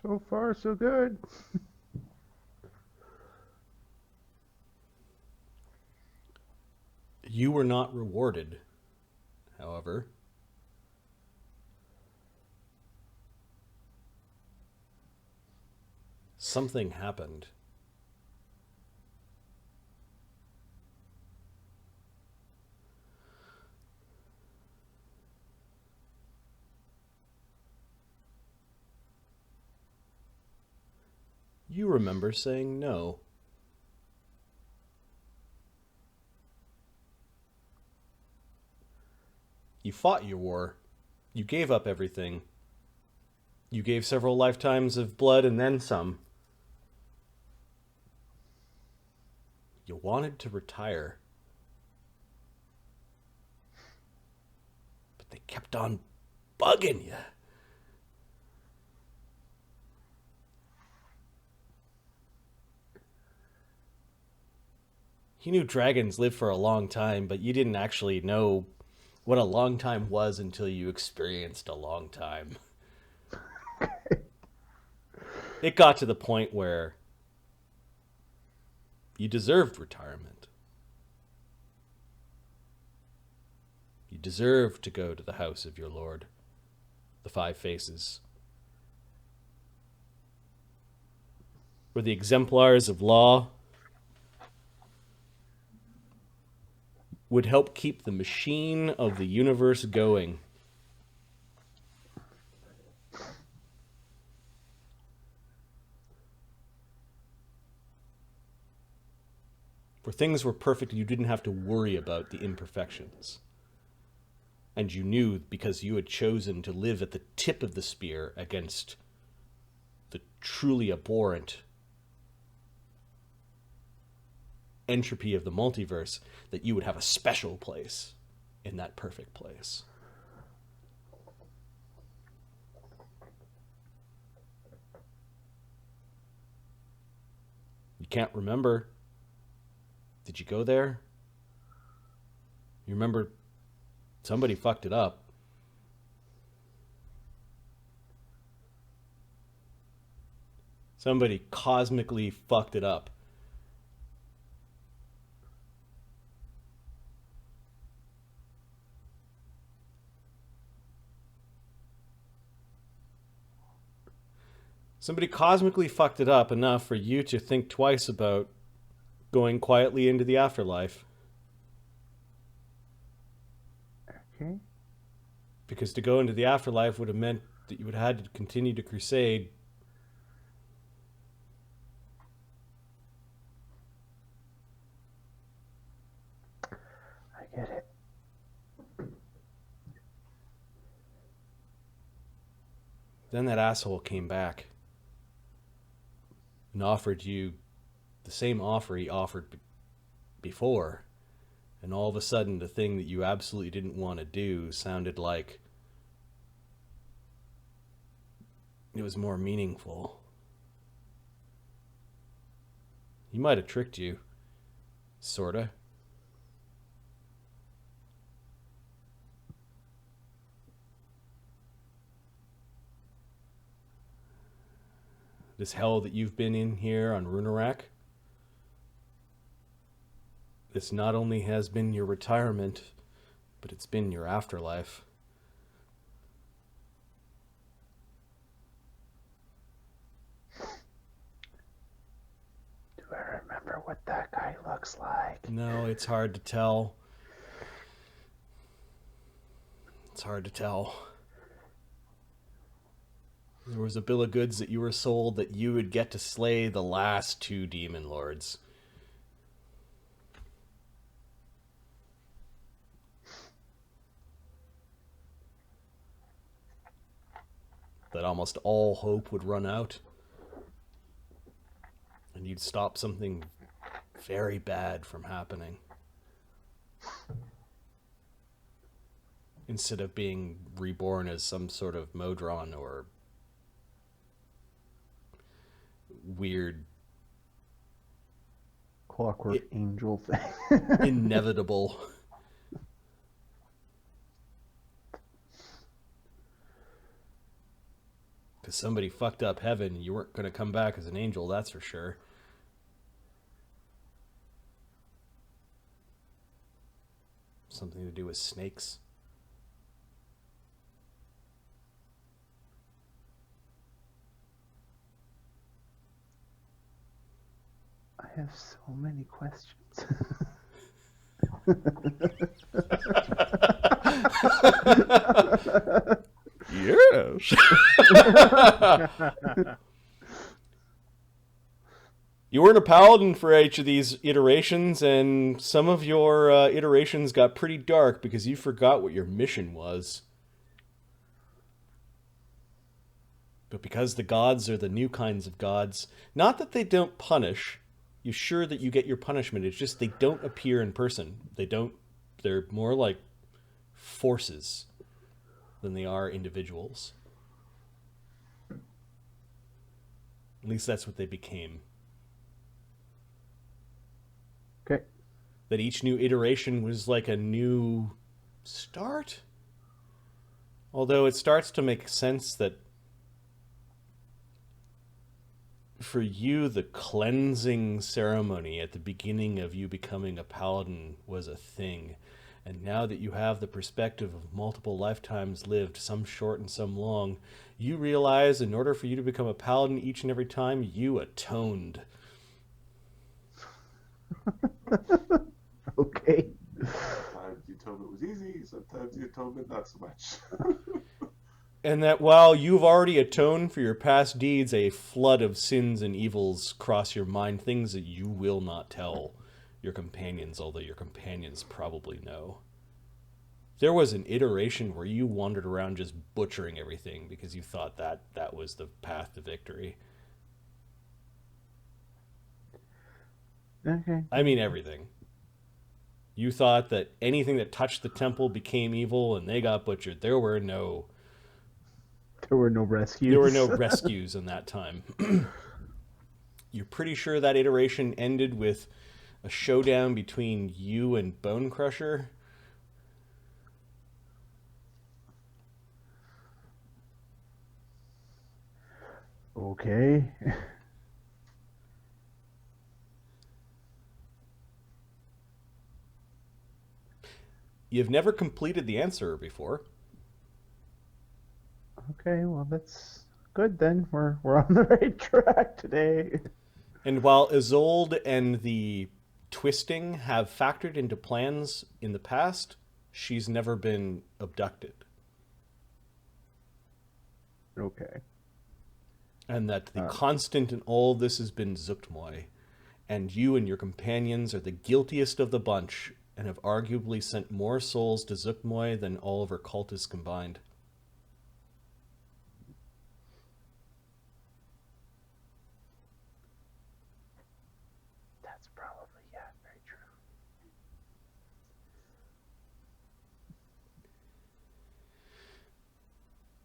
So far, so good. You were not rewarded, however. Something happened. You remember saying no. You fought your war. You gave up everything. You gave several lifetimes of blood and then some. You wanted to retire. But they kept on bugging you. You knew dragons lived for a long time, but you didn't actually know what a long time was until you experienced a long time. It got to the point where you deserved retirement. You deserved to go to the house of your lord, the Five Faces, where the exemplars of law would help keep the machine of the universe going. Where things were perfect, you didn't have to worry about the imperfections. And you knew, because you had chosen to live at the tip of the spear against the truly abhorrent entropy of the multiverse, that you would have a special place in that perfect place. You can't remember. Did you go there? You remember somebody fucked it up. Somebody cosmically fucked it up. Somebody cosmically fucked it up enough for you to think twice about going quietly into the afterlife. Okay. Because to go into the afterlife would have meant that you would have had to continue to crusade. I get it. Then that asshole came back and offered you the same offer he offered before. And all of a sudden, the thing that you absolutely didn't want to do sounded like it was more meaningful. He might have tricked you. Sorta. This hell that you've been in here on Runerach, this not only has been your retirement, but it's been your afterlife. Do I remember what that guy looks like? No, it's hard to tell. It's hard to tell. There was a bill of goods that you were sold that you would get to slay the last 2 demon lords. That almost all hope would run out. And you'd stop something very bad from happening. Instead of being reborn as some sort of Modron or weird Clockwork angel thing. inevitable. Because somebody fucked up heaven, you weren't going to come back as an angel, that's for sure. Something to do with snakes. I have so many questions. Yes. You weren't a paladin for each of these iterations, and some of your iterations got pretty dark because you forgot what your mission was. But because the gods are the new kinds of gods, not that they don't punish, you're sure that you get your punishment, it's just they don't appear in person. They're more like forces than they are individuals. At least that's what they became. Okay. That each new iteration was like a new start. Although it starts to make sense that for you, the cleansing ceremony at the beginning of you becoming a paladin was a thing. And now that you have the perspective of multiple lifetimes lived, some short and some long, you realize in order for you to become a paladin each and every time, you atoned. Okay. Sometimes the atonement was easy, sometimes the atonement not so much. And that while you've already atoned for your past deeds, a flood of sins and evils cross your mind, things that you will not tell your companions, although your companions probably know. There was an iteration where you wandered around just butchering everything because you thought that that was the path to victory. Okay. I mean everything. You thought that anything that touched the temple became evil and they got butchered. There were no rescues. There were no rescues in that time. You're pretty sure that iteration ended with a showdown between you and Bone Crusher. Okay. You've never completed the answer before. Okay, well that's good then. We're on the right track today. And while Isolde and the twisting have factored into plans in the past, she's never been abducted. Okay. And that the constant in all this has been Zuktmoy. And you and your companions are the guiltiest of the bunch and have arguably sent more souls to Zuktmoy than all of her cultists combined. That's probably, yeah, very true.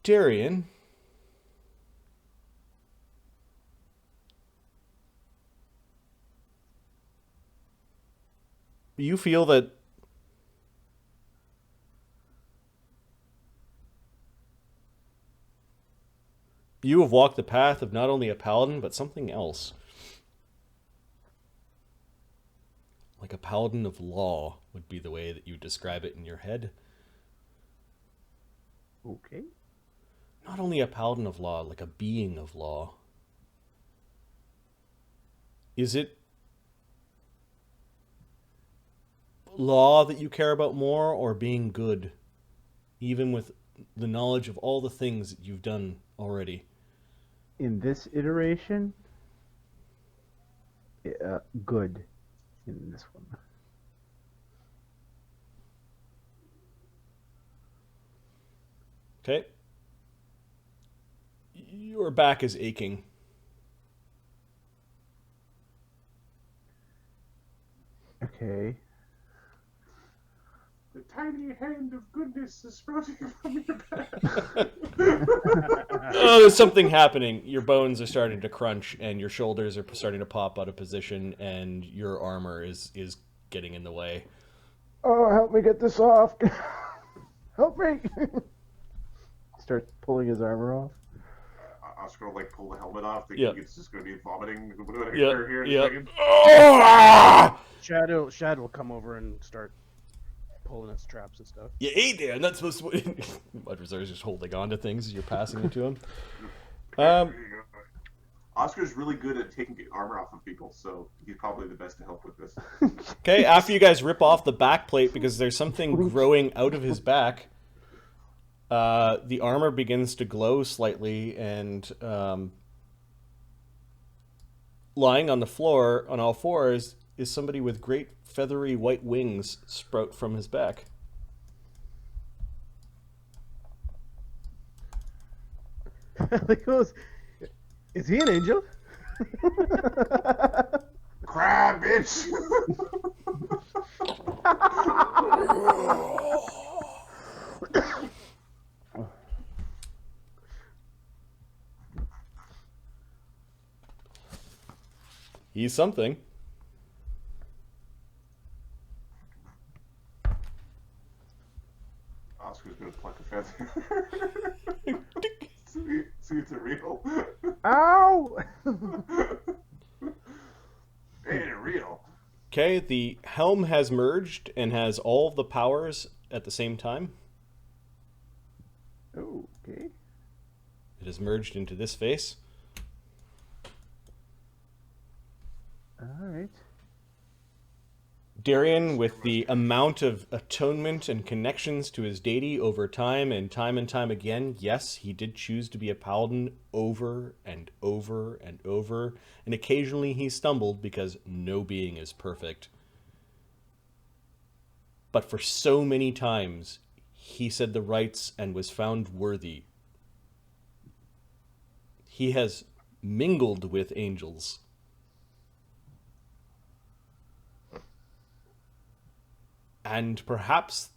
Darian, you feel that you have walked the path of not only a paladin, but something else. Like a paladin of law would be the way that you describe it in your head. Okay. Not only a paladin of law, like a being of law. Is it law that you care about more, or being good, even with the knowledge of all the things that you've done already? In this iteration, good in this one. Okay. Your back is aching. Okay. The tiny hand of goodness is sprouting from your back. Oh, there's something happening. Your bones are starting to crunch, and your shoulders are starting to pop out of position, and your armor is getting in the way. Oh, help me get this off. Help me. Starts pulling his armor off. Oscar will like pull the helmet off, thinking it's just going to be vomiting Yeah, here in a yeah. second. Shad will come over and start pulling at straps and stuff. You ate there. I'm not supposed to. Mudrazar's just holding on to things as you're passing it to him. There you go. Oscar's really good at taking armor off of people, so he's probably the best to help with this. Okay, after you guys rip off the back plate because there's something growing out of his back, the armor begins to glow slightly, and lying on the floor on all fours is somebody with great feathery white wings sprout from his back. Like, is he an angel? Crab, bitch! He's something. Oscar's gonna pluck a feather. see if it's real. Ow! Ain't it real? Okay, the helm has merged and has all of the powers at the same time. Okay. It has merged into this face. All right. Darian, with the amount of atonement and connections to his deity over time and time again, yes, he did choose to be a paladin over and over and over, and occasionally he stumbled because no being is perfect. But for so many times, he said the rites and was found worthy. He has mingled with angels. And perhaps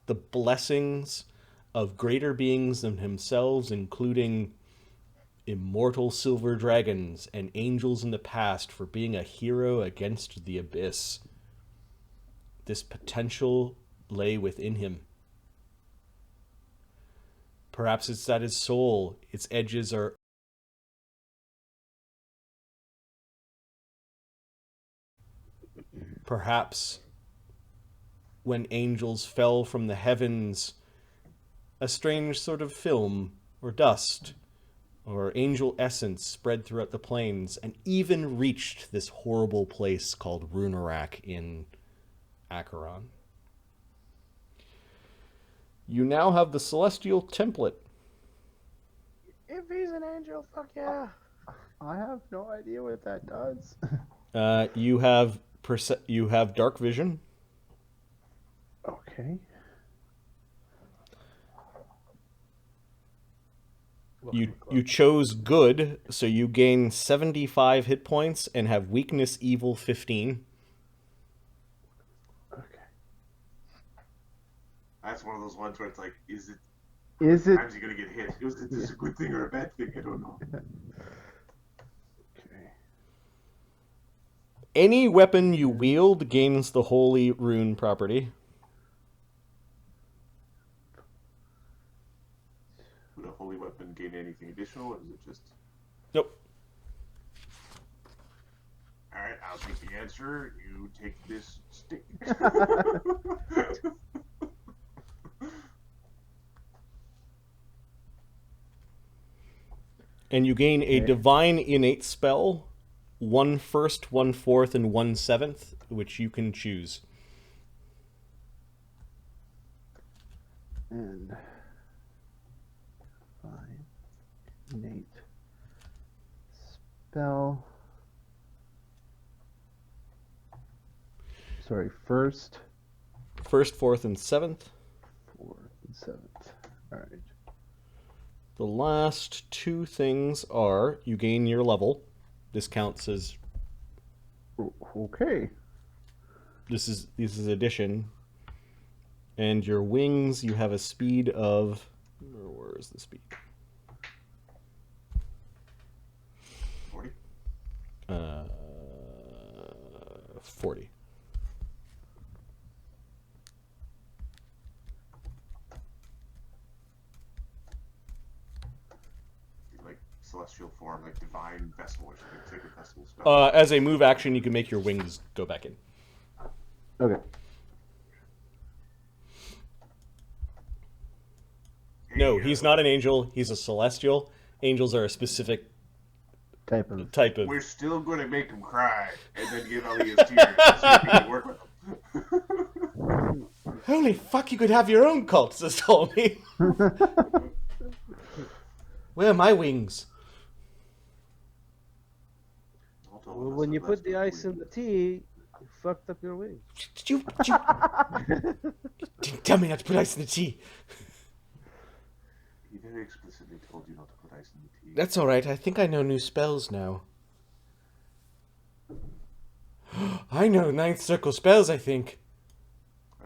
the blessings of greater beings than himself, including immortal silver dragons and angels in the past, for being a hero against the abyss. This potential lay within him. Perhaps it's that his soul, its edges are perhaps when angels fell from the heavens, a strange sort of film or dust or angel essence spread throughout the plains and even reached this horrible place called Runerach in Acheron. You now have the celestial template. If he's an angel, fuck yeah. I have no idea what that does. You have dark vision. Okay. You chose good, so you gain 75 hit points and have weakness evil 15. Okay. That's one of those ones where it's like, is it? Is it? Times you're gonna get hit. Is this a good thing or a bad thing? I don't know. Okay. Any weapon you wield gains the holy rune property. Would a holy weapon gain anything additional, or is it just? Nope. All right, I'll take the answer. You take this stick. And you gain a Okay. divine innate spell, 1 first, 1 fourth, and 1 seventh, which you can choose. And fine. Innate spell. Sorry, first, First, fourth, and seventh. fourth, and seventh. All right. The last two things are you gain your level. This counts as Okay. this is addition. And your wings, you have a speed of where is the speed? 40. 40. Like celestial form, like divine vessel, or something. Sacred vessel spell. As a move action, you can make your wings go back in. Okay. No, he's not an angel. He's a celestial. Angels are a specific Type of. type of. We're still going to make him cry, and then give Ellie his tears so we can work with him. Holy fuck! You could have your own cult, says Tommy. Where are my wings? Well, when you put the ice in the tea, you fucked up your wings. Did you didn't tell me not to put ice in the tea. He very explicitly told you not to put ice in the tea. That's all right. I think I know new spells now. I know ninth circle spells, I think.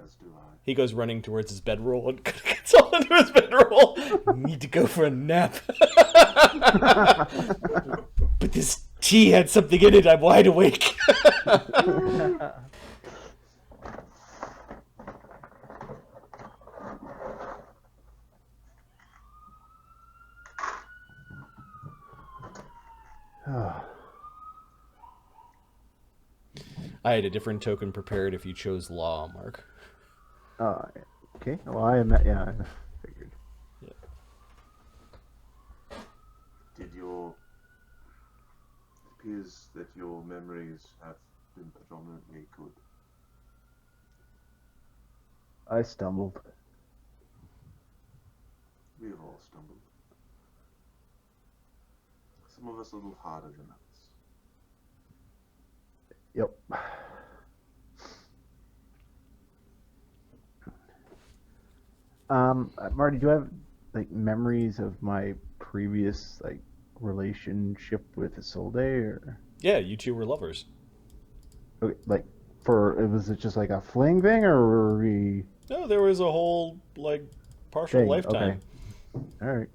As do I. He goes running towards his bedroll and gets all into his bedroll. Need to go for a nap. But this tea had something in it. I'm wide awake. I had a different token prepared if you chose law, Mark. Okay. Well, I figured. Did your... It appears that your memories have been predominantly good. I stumbled. We have all stumbled. Some of us a little harder than others. Yep. Marty, do you have like memories of my previous like relationship with Isolde, or Yeah, you two were lovers. okay, like was it just like a fling thing, or were we No, there was a whole like partial thing? Okay, lifetime. all right.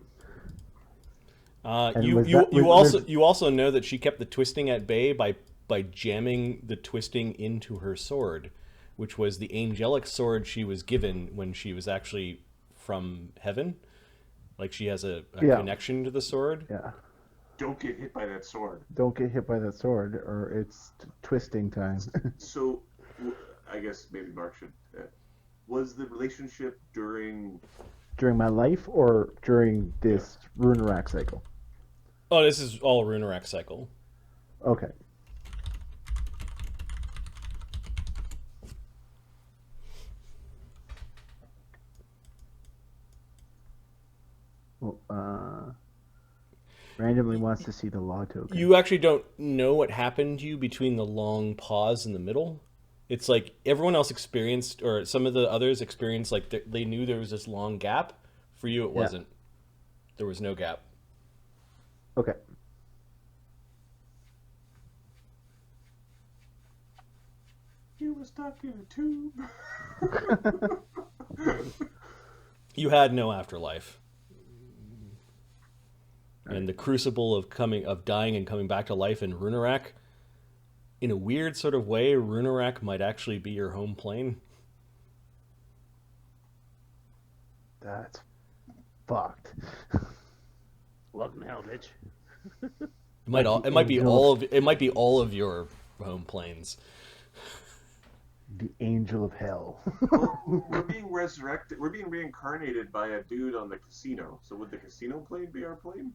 Uh, And you was you that you was, also you also know that she kept the twisting at bay by jamming the twisting into her sword, which was the angelic sword she was given when she was actually from heaven. Like she has a Yeah. connection to the sword. yeah? Don't get hit by that sword. Don't get hit by that sword, or it's twisting time. So, I guess maybe Mark should. Was the relationship during? During my life, or during this Runerach cycle? Oh, this is all Runerach cycle. Okay. Well, randomly wants to see the law token. You actually don't know what happened to you between the long pause in the middle. It's like everyone else experienced, or some of the others experienced, like they knew there was this long gap. For you, it wasn't. There was no gap. Okay. You were stuck in a tube. You had no afterlife. And the crucible of dying and coming back to life in Runerach, in a weird sort of way, Runerach might actually be your home plane. That's fucked. Welcome to hell, bitch. It might be all of your home planes. The angel of hell. We're being resurrected. We're being reincarnated by a dude on the casino. So would the casino plane be our plane?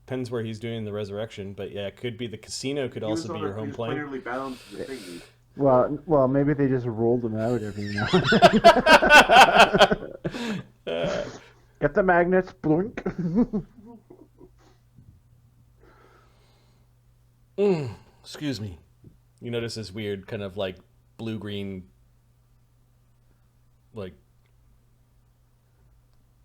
Depends where he's doing the resurrection, but yeah, it could be the casino. Could also be your home plane. He was planarly bound to the thingy. Well, maybe they just rolled them out every now and then. Get the magnets, blink. Excuse me. You notice this weird kind of like blue-green, like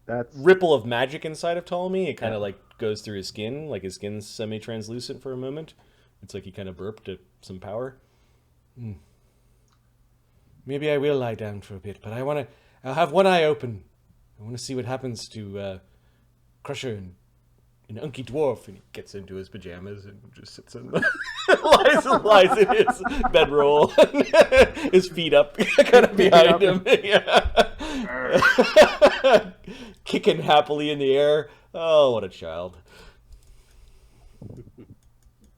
That's ripple of magic inside of Ptolemy. It kind of like goes through his skin, like his skin's semi-translucent for a moment. It's like he kind of burped to some power. Maybe I will lie down for a bit, but I'll have one eye open. I want to see what happens to Crusher and Unky Dwarf. And he gets into his pajamas and just sits in lies in his bedroll, his feet up, kind of behind him. Kicking happily in the air. Oh, what a child.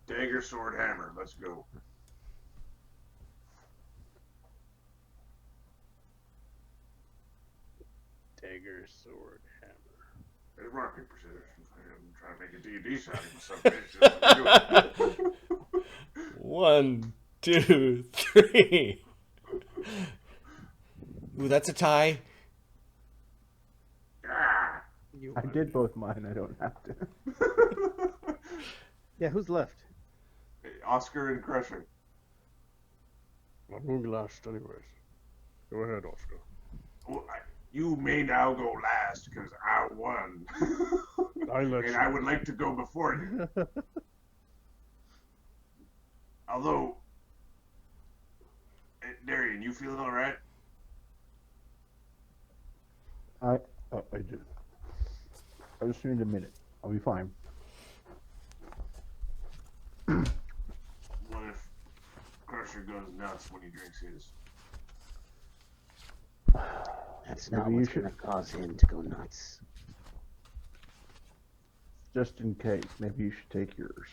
Dagger, sword, hammer. Let's go. Dagger, sword, hammer. Hey, rock, paper, scissors. I'm trying to make a D&D sounding myself. 1, 2, 3. Ooh, that's a tie. Ah! I did both mine. I don't have to. Yeah, who's left? Hey, Oscar and Crusher. I'm going to be last anyways. Go ahead, Oscar. Well, you may now go last because I won. And I would like to go before you. Although, Darian, you feeling all right? I do. I just need a minute. I'll be fine. What if Crusher goes nuts when he drinks his? That's not Maybe you what's should- going to cause him to go nuts. Just in case, maybe you should take yours.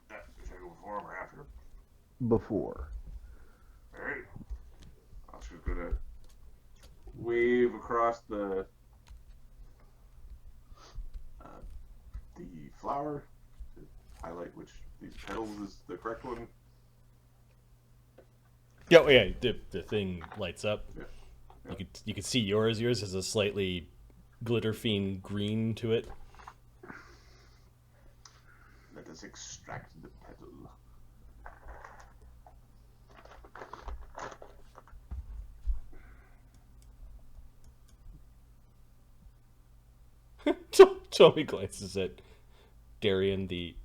Should I go before him or after him? Before. Alright. Oscar's gonna wave across the flower to highlight which these petals is the correct one. Yeah, the thing lights up. Yeah. You could see yours. Yours has a slightly glitter fiend green to it. Let us extract the petal. Tommy glances at Darian, the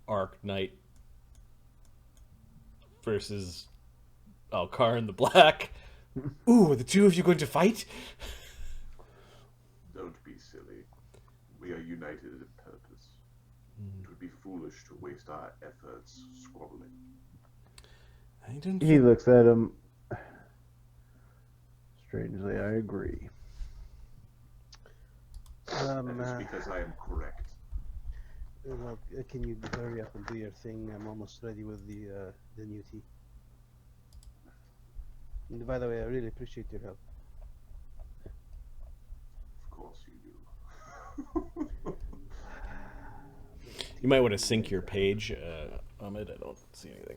Arc Knight, versus Alkur in the black. Ooh, are the two of you going to fight? Don't be silly. We are united in purpose. It would be foolish to waste our efforts squabbling. I didn't. He looks at him. Strangely, I agree. That is because I am correct. Well, can you hurry up and do your thing? I'm almost ready with the new tea. And by the way, I really appreciate your help. Of course you do. You might want to sync your page, Ahmed. I don't see anything.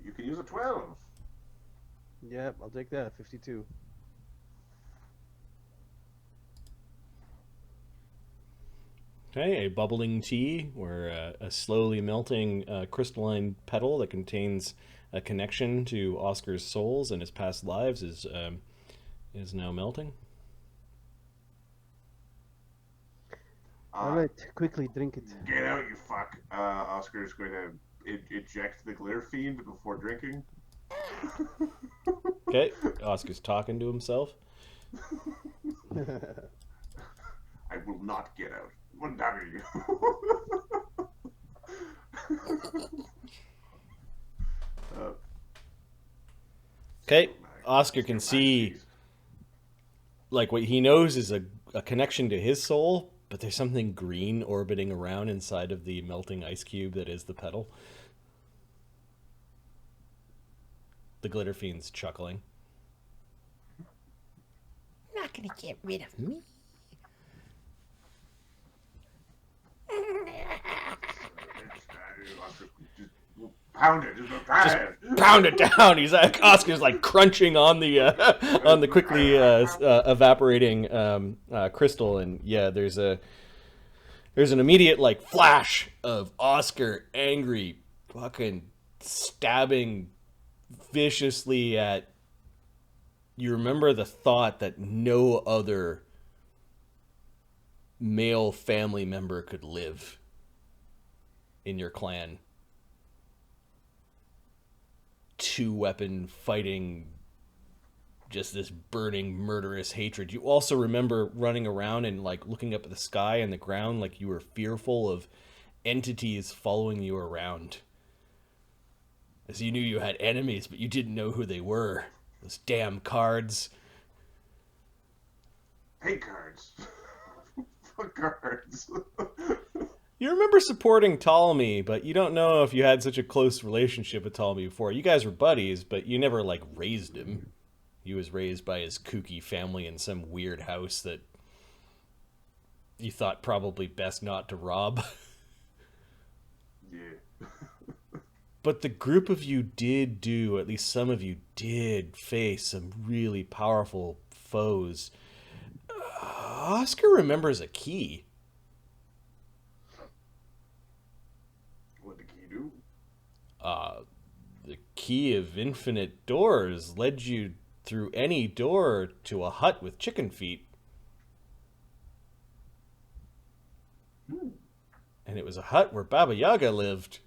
You can use a 12. Yep, I'll take that. 52. Okay, a bubbling tea, or a slowly melting crystalline petal that contains a connection to Oscar's souls and his past lives is now melting. All right, quickly drink it. Get out, you fuck. Oscar's going to eject the glitter fiend before drinking. Okay, Oscar's talking to himself. I will not get out. What are you? Okay, Oscar can see, like, what he knows is a connection to his soul, but there's something green orbiting around inside of the melting ice cube that is the petal. The glitter fiend's chuckling. Not gonna get rid of me. Pound it. Just Pound it down. He's like, Oscar's like crunching on the quickly evaporating crystal, and yeah, there's an immediate like flash of Oscar angry, fucking stabbing viciously at. You remember the thought that no other male family member could live in your clan. Two-weapon fighting, just this burning, murderous hatred. You also remember running around and like looking up at the sky and the ground like you were fearful of entities following you around. As you knew you had enemies, but you didn't know who they were. Those damn cards. Hate cards. Fuck cards. You remember supporting Ptolemy, but you don't know if you had such a close relationship with Ptolemy before. You guys were buddies, but you never, like, raised him. He was raised by his kooky family in some weird house that you thought probably best not to rob. Yeah. But the group of you did do, at least some of you did face some really powerful foes. Oscar remembers a key. What did he do? The key of infinite doors led you through any door to a hut with chicken feet. And it was a hut where Baba Yaga lived.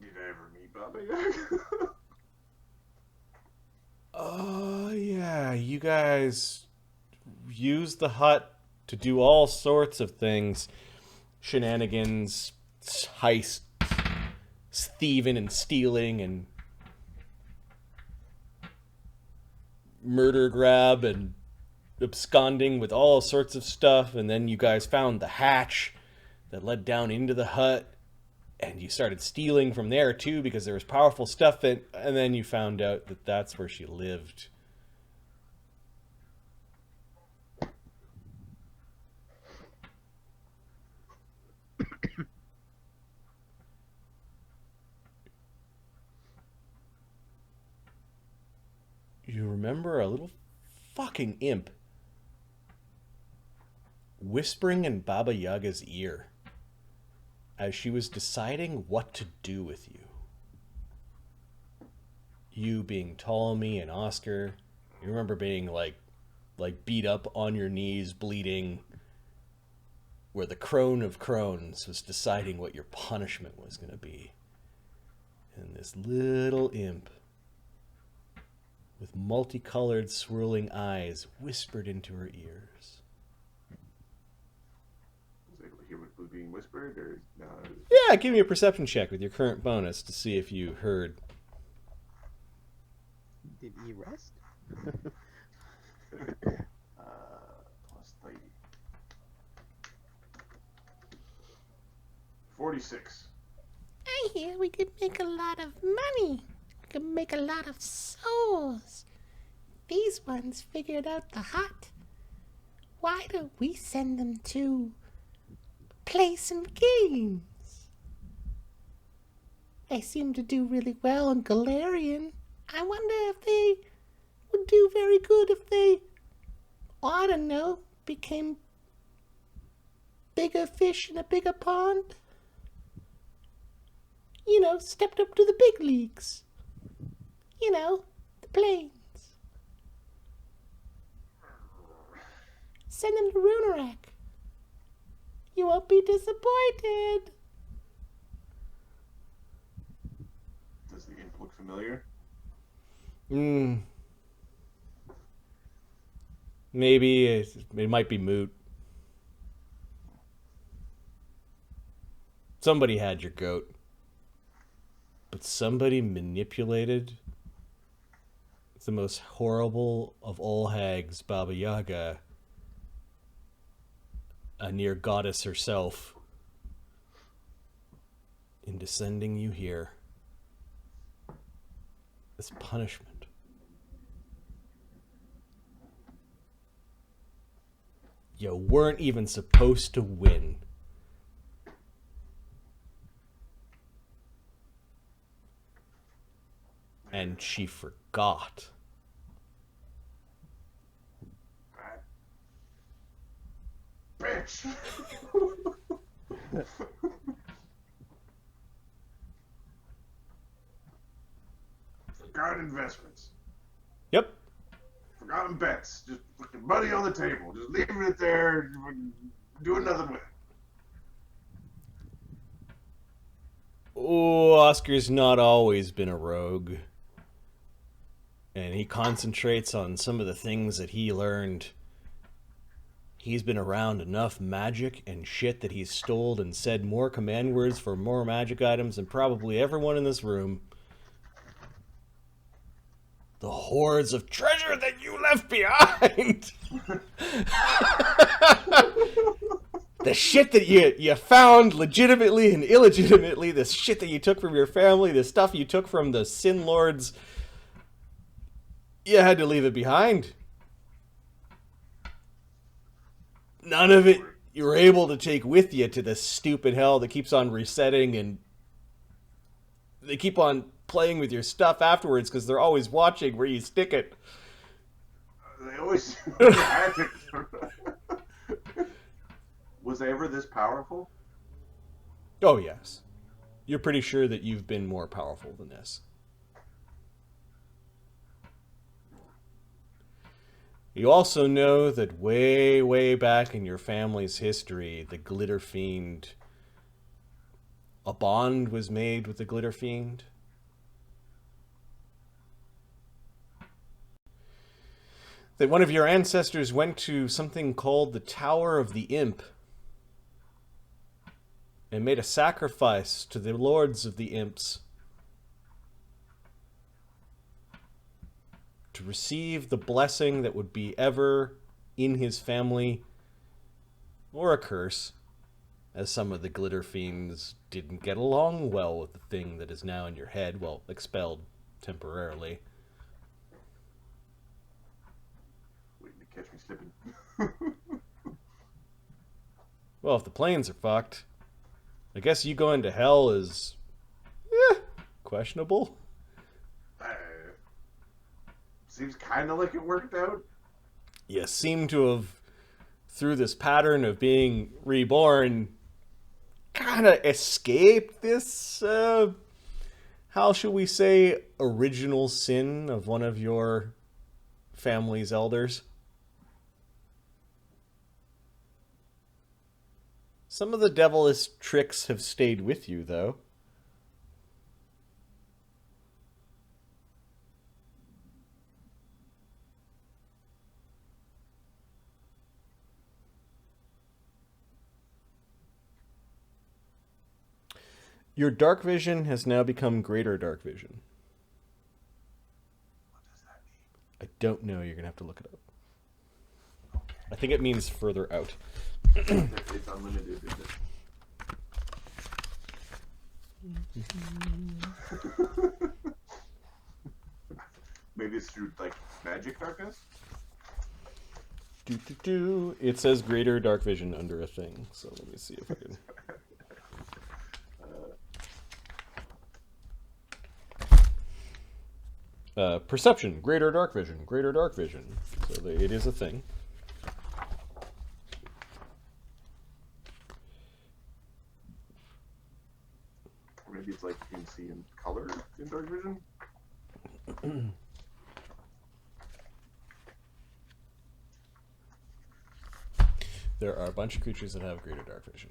Did I ever meet Baba Yaga? Oh, yeah. You guys used the hut to do all sorts of things. Shenanigans, heists, thieving and stealing, and murder grab, and absconding with all sorts of stuff. And then you guys found the hatch that led down into the hut. And you started stealing from there, too, because there was powerful stuff in it. And then you found out that that's where she lived. You remember a little fucking imp whispering in Baba Yaga's ear as she was deciding what to do with you. you being Ptolemy and Oscar. You remember being like beat up on your knees, bleeding, where the crone of crones was deciding what your punishment was going to be. And this little imp with multicolored swirling eyes whispered into her ears. Was I able to hear what was being whispered, or no? Yeah, give me a perception check with your current bonus to see if you heard. Did he rest? Plus 30. 46. I hear we could make a lot of money. We could make a lot of souls. These ones figured out the hut. Why don't we send them to play some games? They seem to do really well in Galarian. I wonder if they would do very good if they, I don't know, became bigger fish in a bigger pond. You know, stepped up to the big leagues. You know, the plains. Send them to Runerach. You won't be disappointed. Does the imp look familiar? Maybe it might be moot. Somebody had your goat. But somebody manipulated the most horrible of all hags, Baba Yaga, a near goddess herself, into sending you here as punishment. You weren't even supposed to win. And she forgot. Bitch! Forgot investments. Yep. Forgotten bets. Just fucking money on the table. Just leaving it there. Doing nothing with it. Oh, Oscar's not always been a rogue. And he concentrates on some of the things that he learned. He's been around enough magic and shit that he's stole and said more command words for more magic items than probably everyone in this room. The hordes of treasure that you left behind! The shit that you found legitimately and illegitimately, the shit that you took from your family, the stuff you took from the Sin Lords, you had to leave it behind. None of it you were able to take with you to this stupid hell that keeps on resetting, and they keep on playing with your stuff afterwards because they're always watching where you stick it. They always... Was I ever this powerful? Oh, yes. You're pretty sure that you've been more powerful than this. You also know that way, way back in your family's history, the Glitter Fiend... A bond was made with the Glitter Fiend. That one of your ancestors went to something called the Tower of the Imp and made a sacrifice to the lords of the imps to receive the blessing that would be ever in his family, or a curse, as some of the Glitter Fiends didn't get along well with the thing that is now in your head, well, expelled temporarily. Waiting to catch me slipping. Well, if the planes are fucked, I guess you going to hell is questionable. Seems kind of like it worked out. You seem to have, through this pattern of being reborn, kind of escaped this how shall we say, original sin of one of your family's elders. Some of the devilish tricks have stayed with you, though. Your dark vision has now become greater dark vision. What does that mean? I don't know. You're going to have to look it up. I think it means further out. It's unlimited, isn't it? Maybe it's through, like, magic darkness? It says greater dark vision under a thing. So let me see if I can... perception, greater dark vision, greater dark vision. So it is a thing. Maybe it's like you can see in color in dark vision? There are a bunch of creatures that have greater dark vision.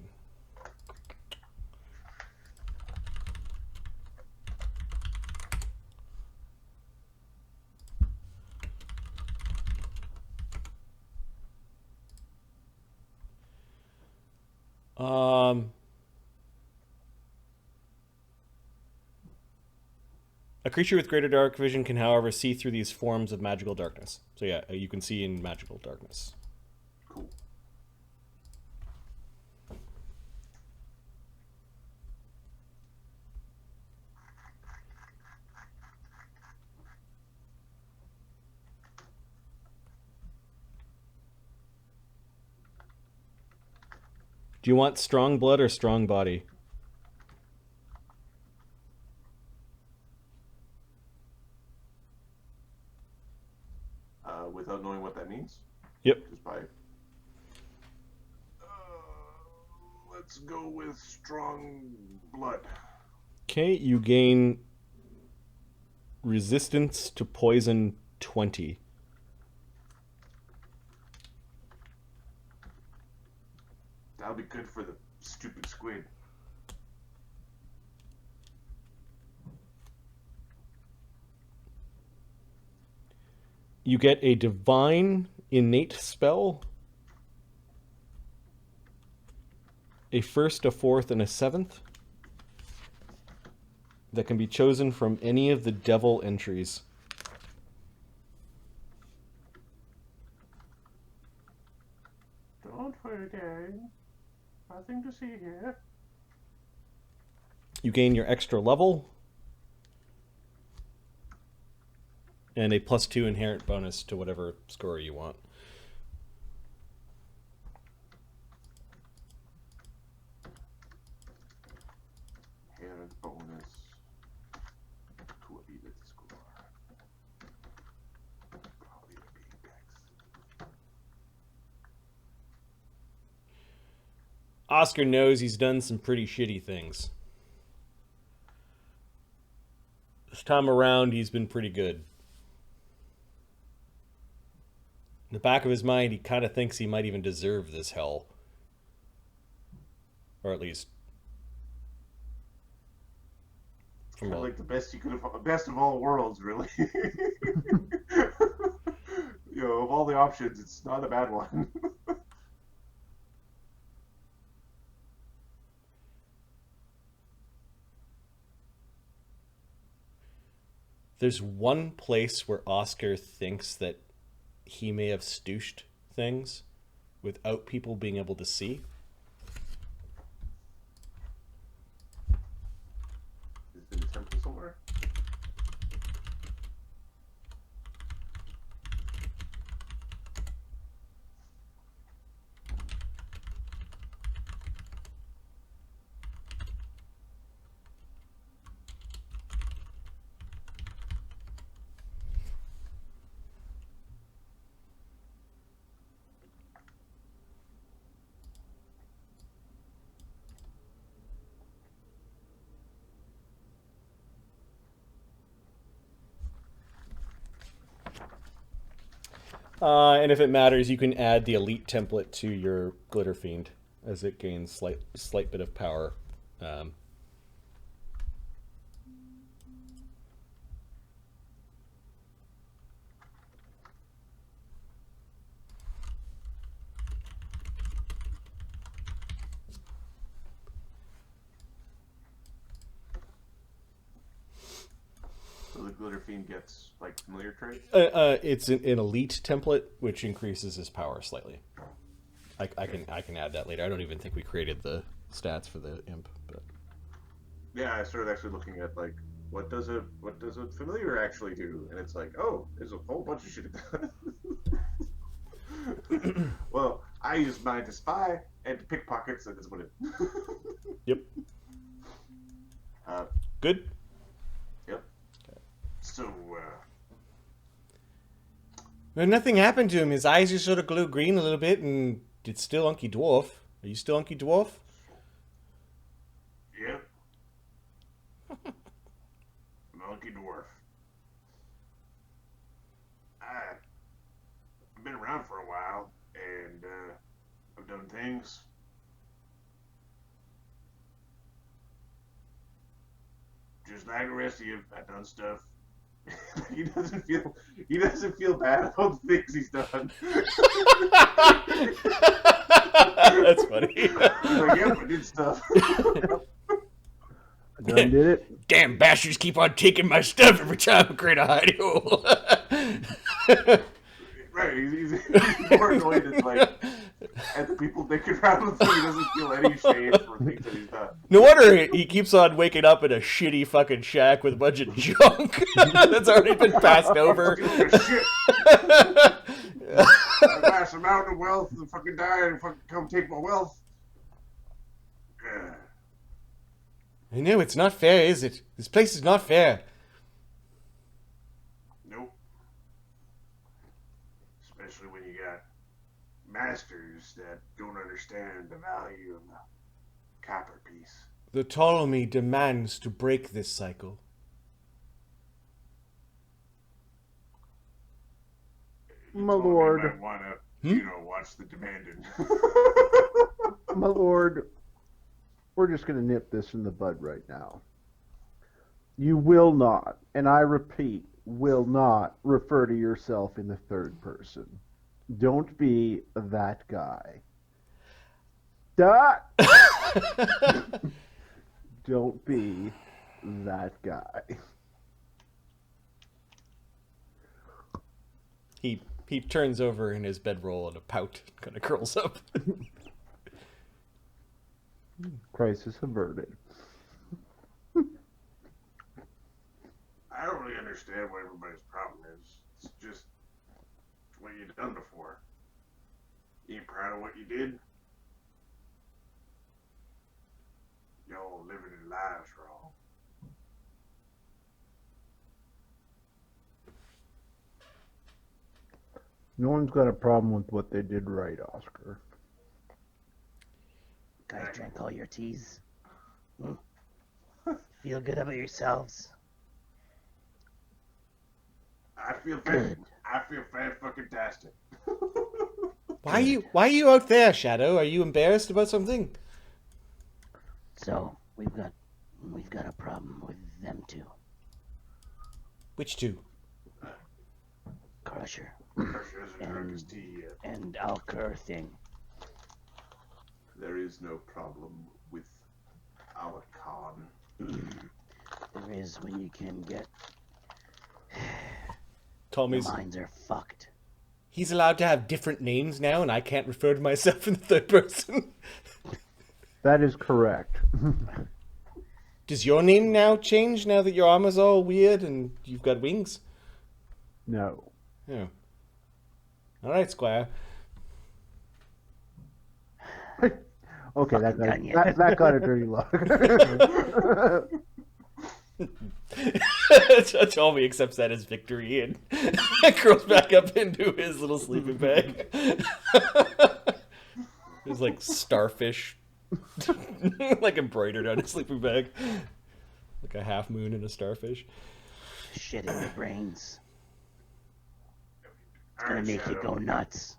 A creature with greater dark vision can, however, see through these forms of magical darkness. So yeah, you can see in magical darkness. Cool. Do you want strong blood or strong body? Without knowing what that means? Yep. Just by... let's go with strong blood. Okay, you gain resistance to poison 20. That'll be good for the stupid squid. You get a divine innate spell, a first, a fourth, and a seventh that can be chosen from any of the devil entries. Don't worry, Darren. Nothing to see here. You gain your extra level and a +2 inherent bonus to whatever score you want. Inherent bonus to a beat score. Probably would be Dex. Oscar knows he's done some pretty shitty things. This time around, he's been pretty good. In the back of his mind, he kind of thinks he might even deserve this hell. Or at least... Kind of like the best you could have, best of all worlds, really. You know, of all the options, it's not a bad one. There's one place where Oscar thinks that he may have stooshed things without people being able to see. Is it in the temple somewhere? And if it matters, you can add the elite template to your glitter fiend as it gains slight bit of power. So the glitter fiend gets like familiar trait. It's an elite template, which increases his power slightly. I can add that later. I don't even think we created the stats for the imp, but Yeah, I started actually looking at like what does a familiar actually do, and it's like, oh, there's a whole bunch of shit it does. Well, I use mine to spy and to pickpockets, and that's what it. Yep. Good. Yep. So, Well, nothing happened to him. His eyes just sort of glowed green a little bit, and it's still Unky Dwarf. Are you still Unky Dwarf? yep. Monkey dwarf. I've been around for a while, and I've done things. Just like the rest of you, I've done stuff. He doesn't feel bad about the things he's done. That's funny. He's like, yep, I did stuff. I done did it. Damn bastards keep on taking my stuff every time I create a hidey hole. Right, he's more annoyed at the people dicking around with him. He doesn't feel any shame for things that he's done. No wonder he keeps on waking up in a shitty fucking shack with a bunch of junk that's already been passed over. Shit. I amass a mountain of wealth and fucking die and fucking come take my wealth. I know, it's not fair, is it? This place is not fair. Nope. Especially when you got masters that don't understand the value of the copper piece. The Ptolemy demands to break this cycle. My Told me lord. You might want to, watch the demanding. My lord, we're just going to nip this in the bud right now. You will not, and I repeat, will not refer to yourself in the third person. Don't be that guy. Don't be that guy. He turns over in his bedroll and a pout kind of curls up. Crisis averted. I don't really understand what everybody's problem is. It's just what you've done before. You ain't proud of what you did? Y'all living your lives wrong. No one's got a problem with what they did right, Oscar. Guys drank all your teas. Feel good about yourselves. I feel fan-fucking-tastic. Why are you out there, Shadow? Are you embarrassed about something? So we've got a problem with them two. Which two? Crusher Crusher hasn't drunk his tea yet. and Alkur thing. There is no problem with our con. There is when you can get Tommy's. your minds are fucked. He's allowed to have different names now, and I can't refer to myself in the third person. That is correct. Does your name now change now that your armor's all weird and you've got wings? No. Yeah. All right, Squire. Okay, that Done yet. that got a dirty look. Tommy accepts that as victory and curls back up into his little sleeping bag. There's like starfish like embroidered on his sleeping bag. Like a half moon and a starfish. Shit in your brains. It's gonna make you go nuts.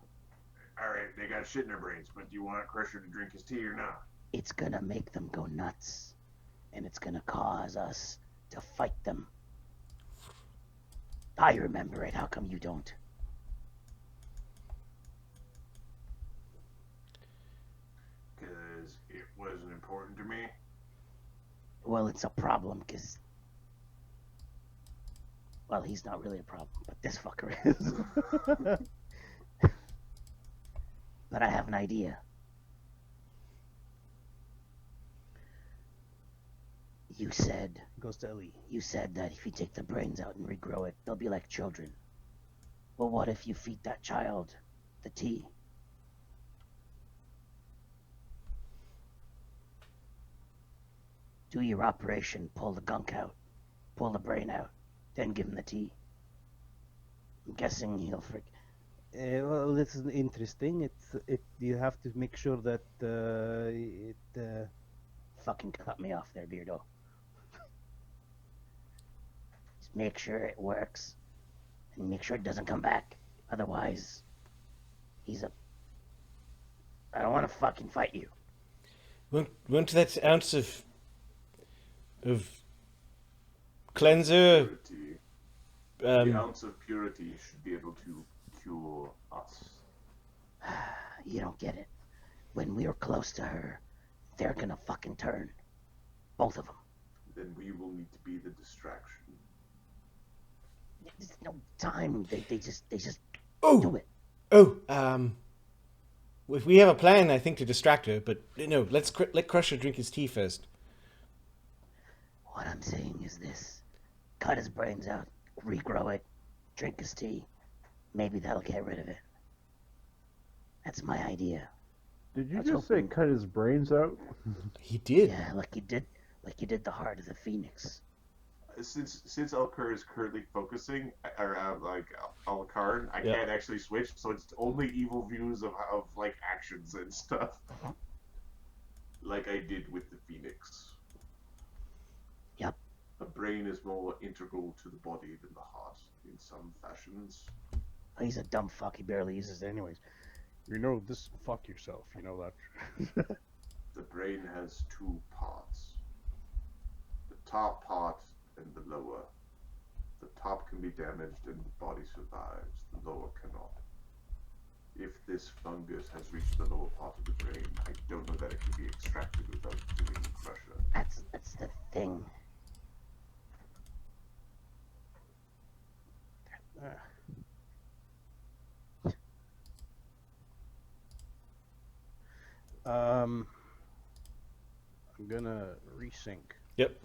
Alright, they got shit in their brains, but do you want Crusher to drink his tea or not? It's gonna make them go nuts. And it's gonna cause us to fight them. I remember it. How come you don't? Because it wasn't important to me. Well, it's a problem, because... Well, he's not really a problem, but this fucker is. But I have an idea. You said... Goes to Ellie. You said that if you take the brains out and regrow it, they'll be like children. Well, what if you feed that child the tea? Do your operation, pull the gunk out, pull the brain out, then give him the tea. I'm guessing he'll Well, this is interesting. You have to make sure that fucking cut me off there, Beardo. Just make sure it works, and make sure it doesn't come back. Otherwise, I don't want to fucking fight you. Won't that ounce of cleanser? Purity. The ounce of purity should be able to cure us. You don't get it. When we're close to her, they're gonna fucking turn. Both of them. Then we will need to be the distraction. There's no time. They just Oh, do it. if we have a plan, I think, to distract her, but no, let Crusher drink his tea first. What I'm saying is this. Cut his brains out, regrow it, drink his tea. Maybe that'll get rid of it. That's my idea. Did you Let's just hope say we- cut his brains out? He did. Yeah, like you did the heart of the phoenix. Since Alkur is currently focusing, or like Alkur, I Yeah. can't actually switch, so it's only evil views of like actions and stuff. Like I did with the Phoenix. Yep. The brain is more integral to the body than the heart in some fashions. He's a dumb fuck. He barely uses it. Anyways, you know this. Fuck yourself. You know that. The brain has two parts. The top part and the lower. The top can be damaged and the body survives. The lower cannot. If this fungus has reached the lower part of the brain, I don't know that it can be extracted without doing the crusher. That's the thing. I'm gonna resync. Yep.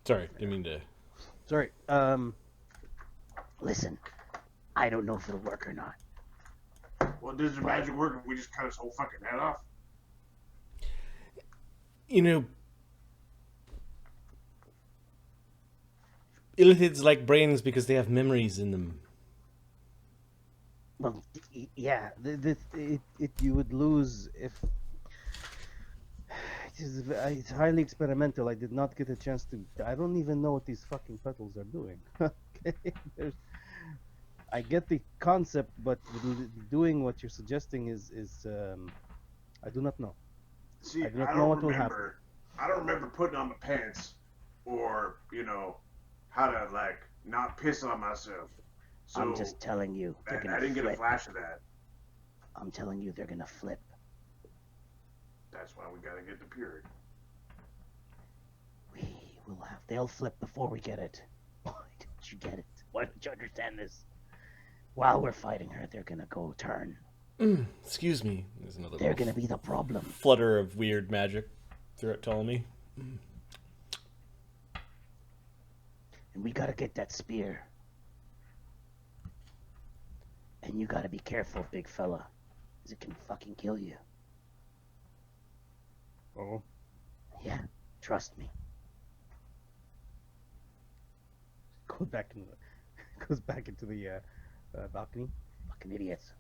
Sorry, didn't mean to. Sorry. Listen, I don't know if it'll work or not. Well, does the magic work if we just cut his whole fucking head off? You know, illithids like brains because they have memories in them. Well, Yeah, you would lose if. It's highly experimental. I did not get a chance to. I don't even know what these fucking petals are doing. Okay, I get the concept, but doing what you're suggesting is I do not know. See, I I do not don't know what will remember. I don't remember putting on my pants, or how to like not piss on myself. So I'm just telling you, they're I gonna didn't get a flip. flash of that. I'm telling you, they're gonna flip. That's why we gotta get the purity. We will have. They'll flip before we get it. Why don't you get it? Why don't you understand this? While we're fighting her, they're gonna go turn. Excuse me. There's another They're little gonna be the problem. flutter of weird magic throughout Ptolemy. And we gotta get that spear. And you gotta be careful, big fella. 'Cause it can fucking kill you. Oh, Yeah, trust me. goes back into the balcony. Fucking idiots.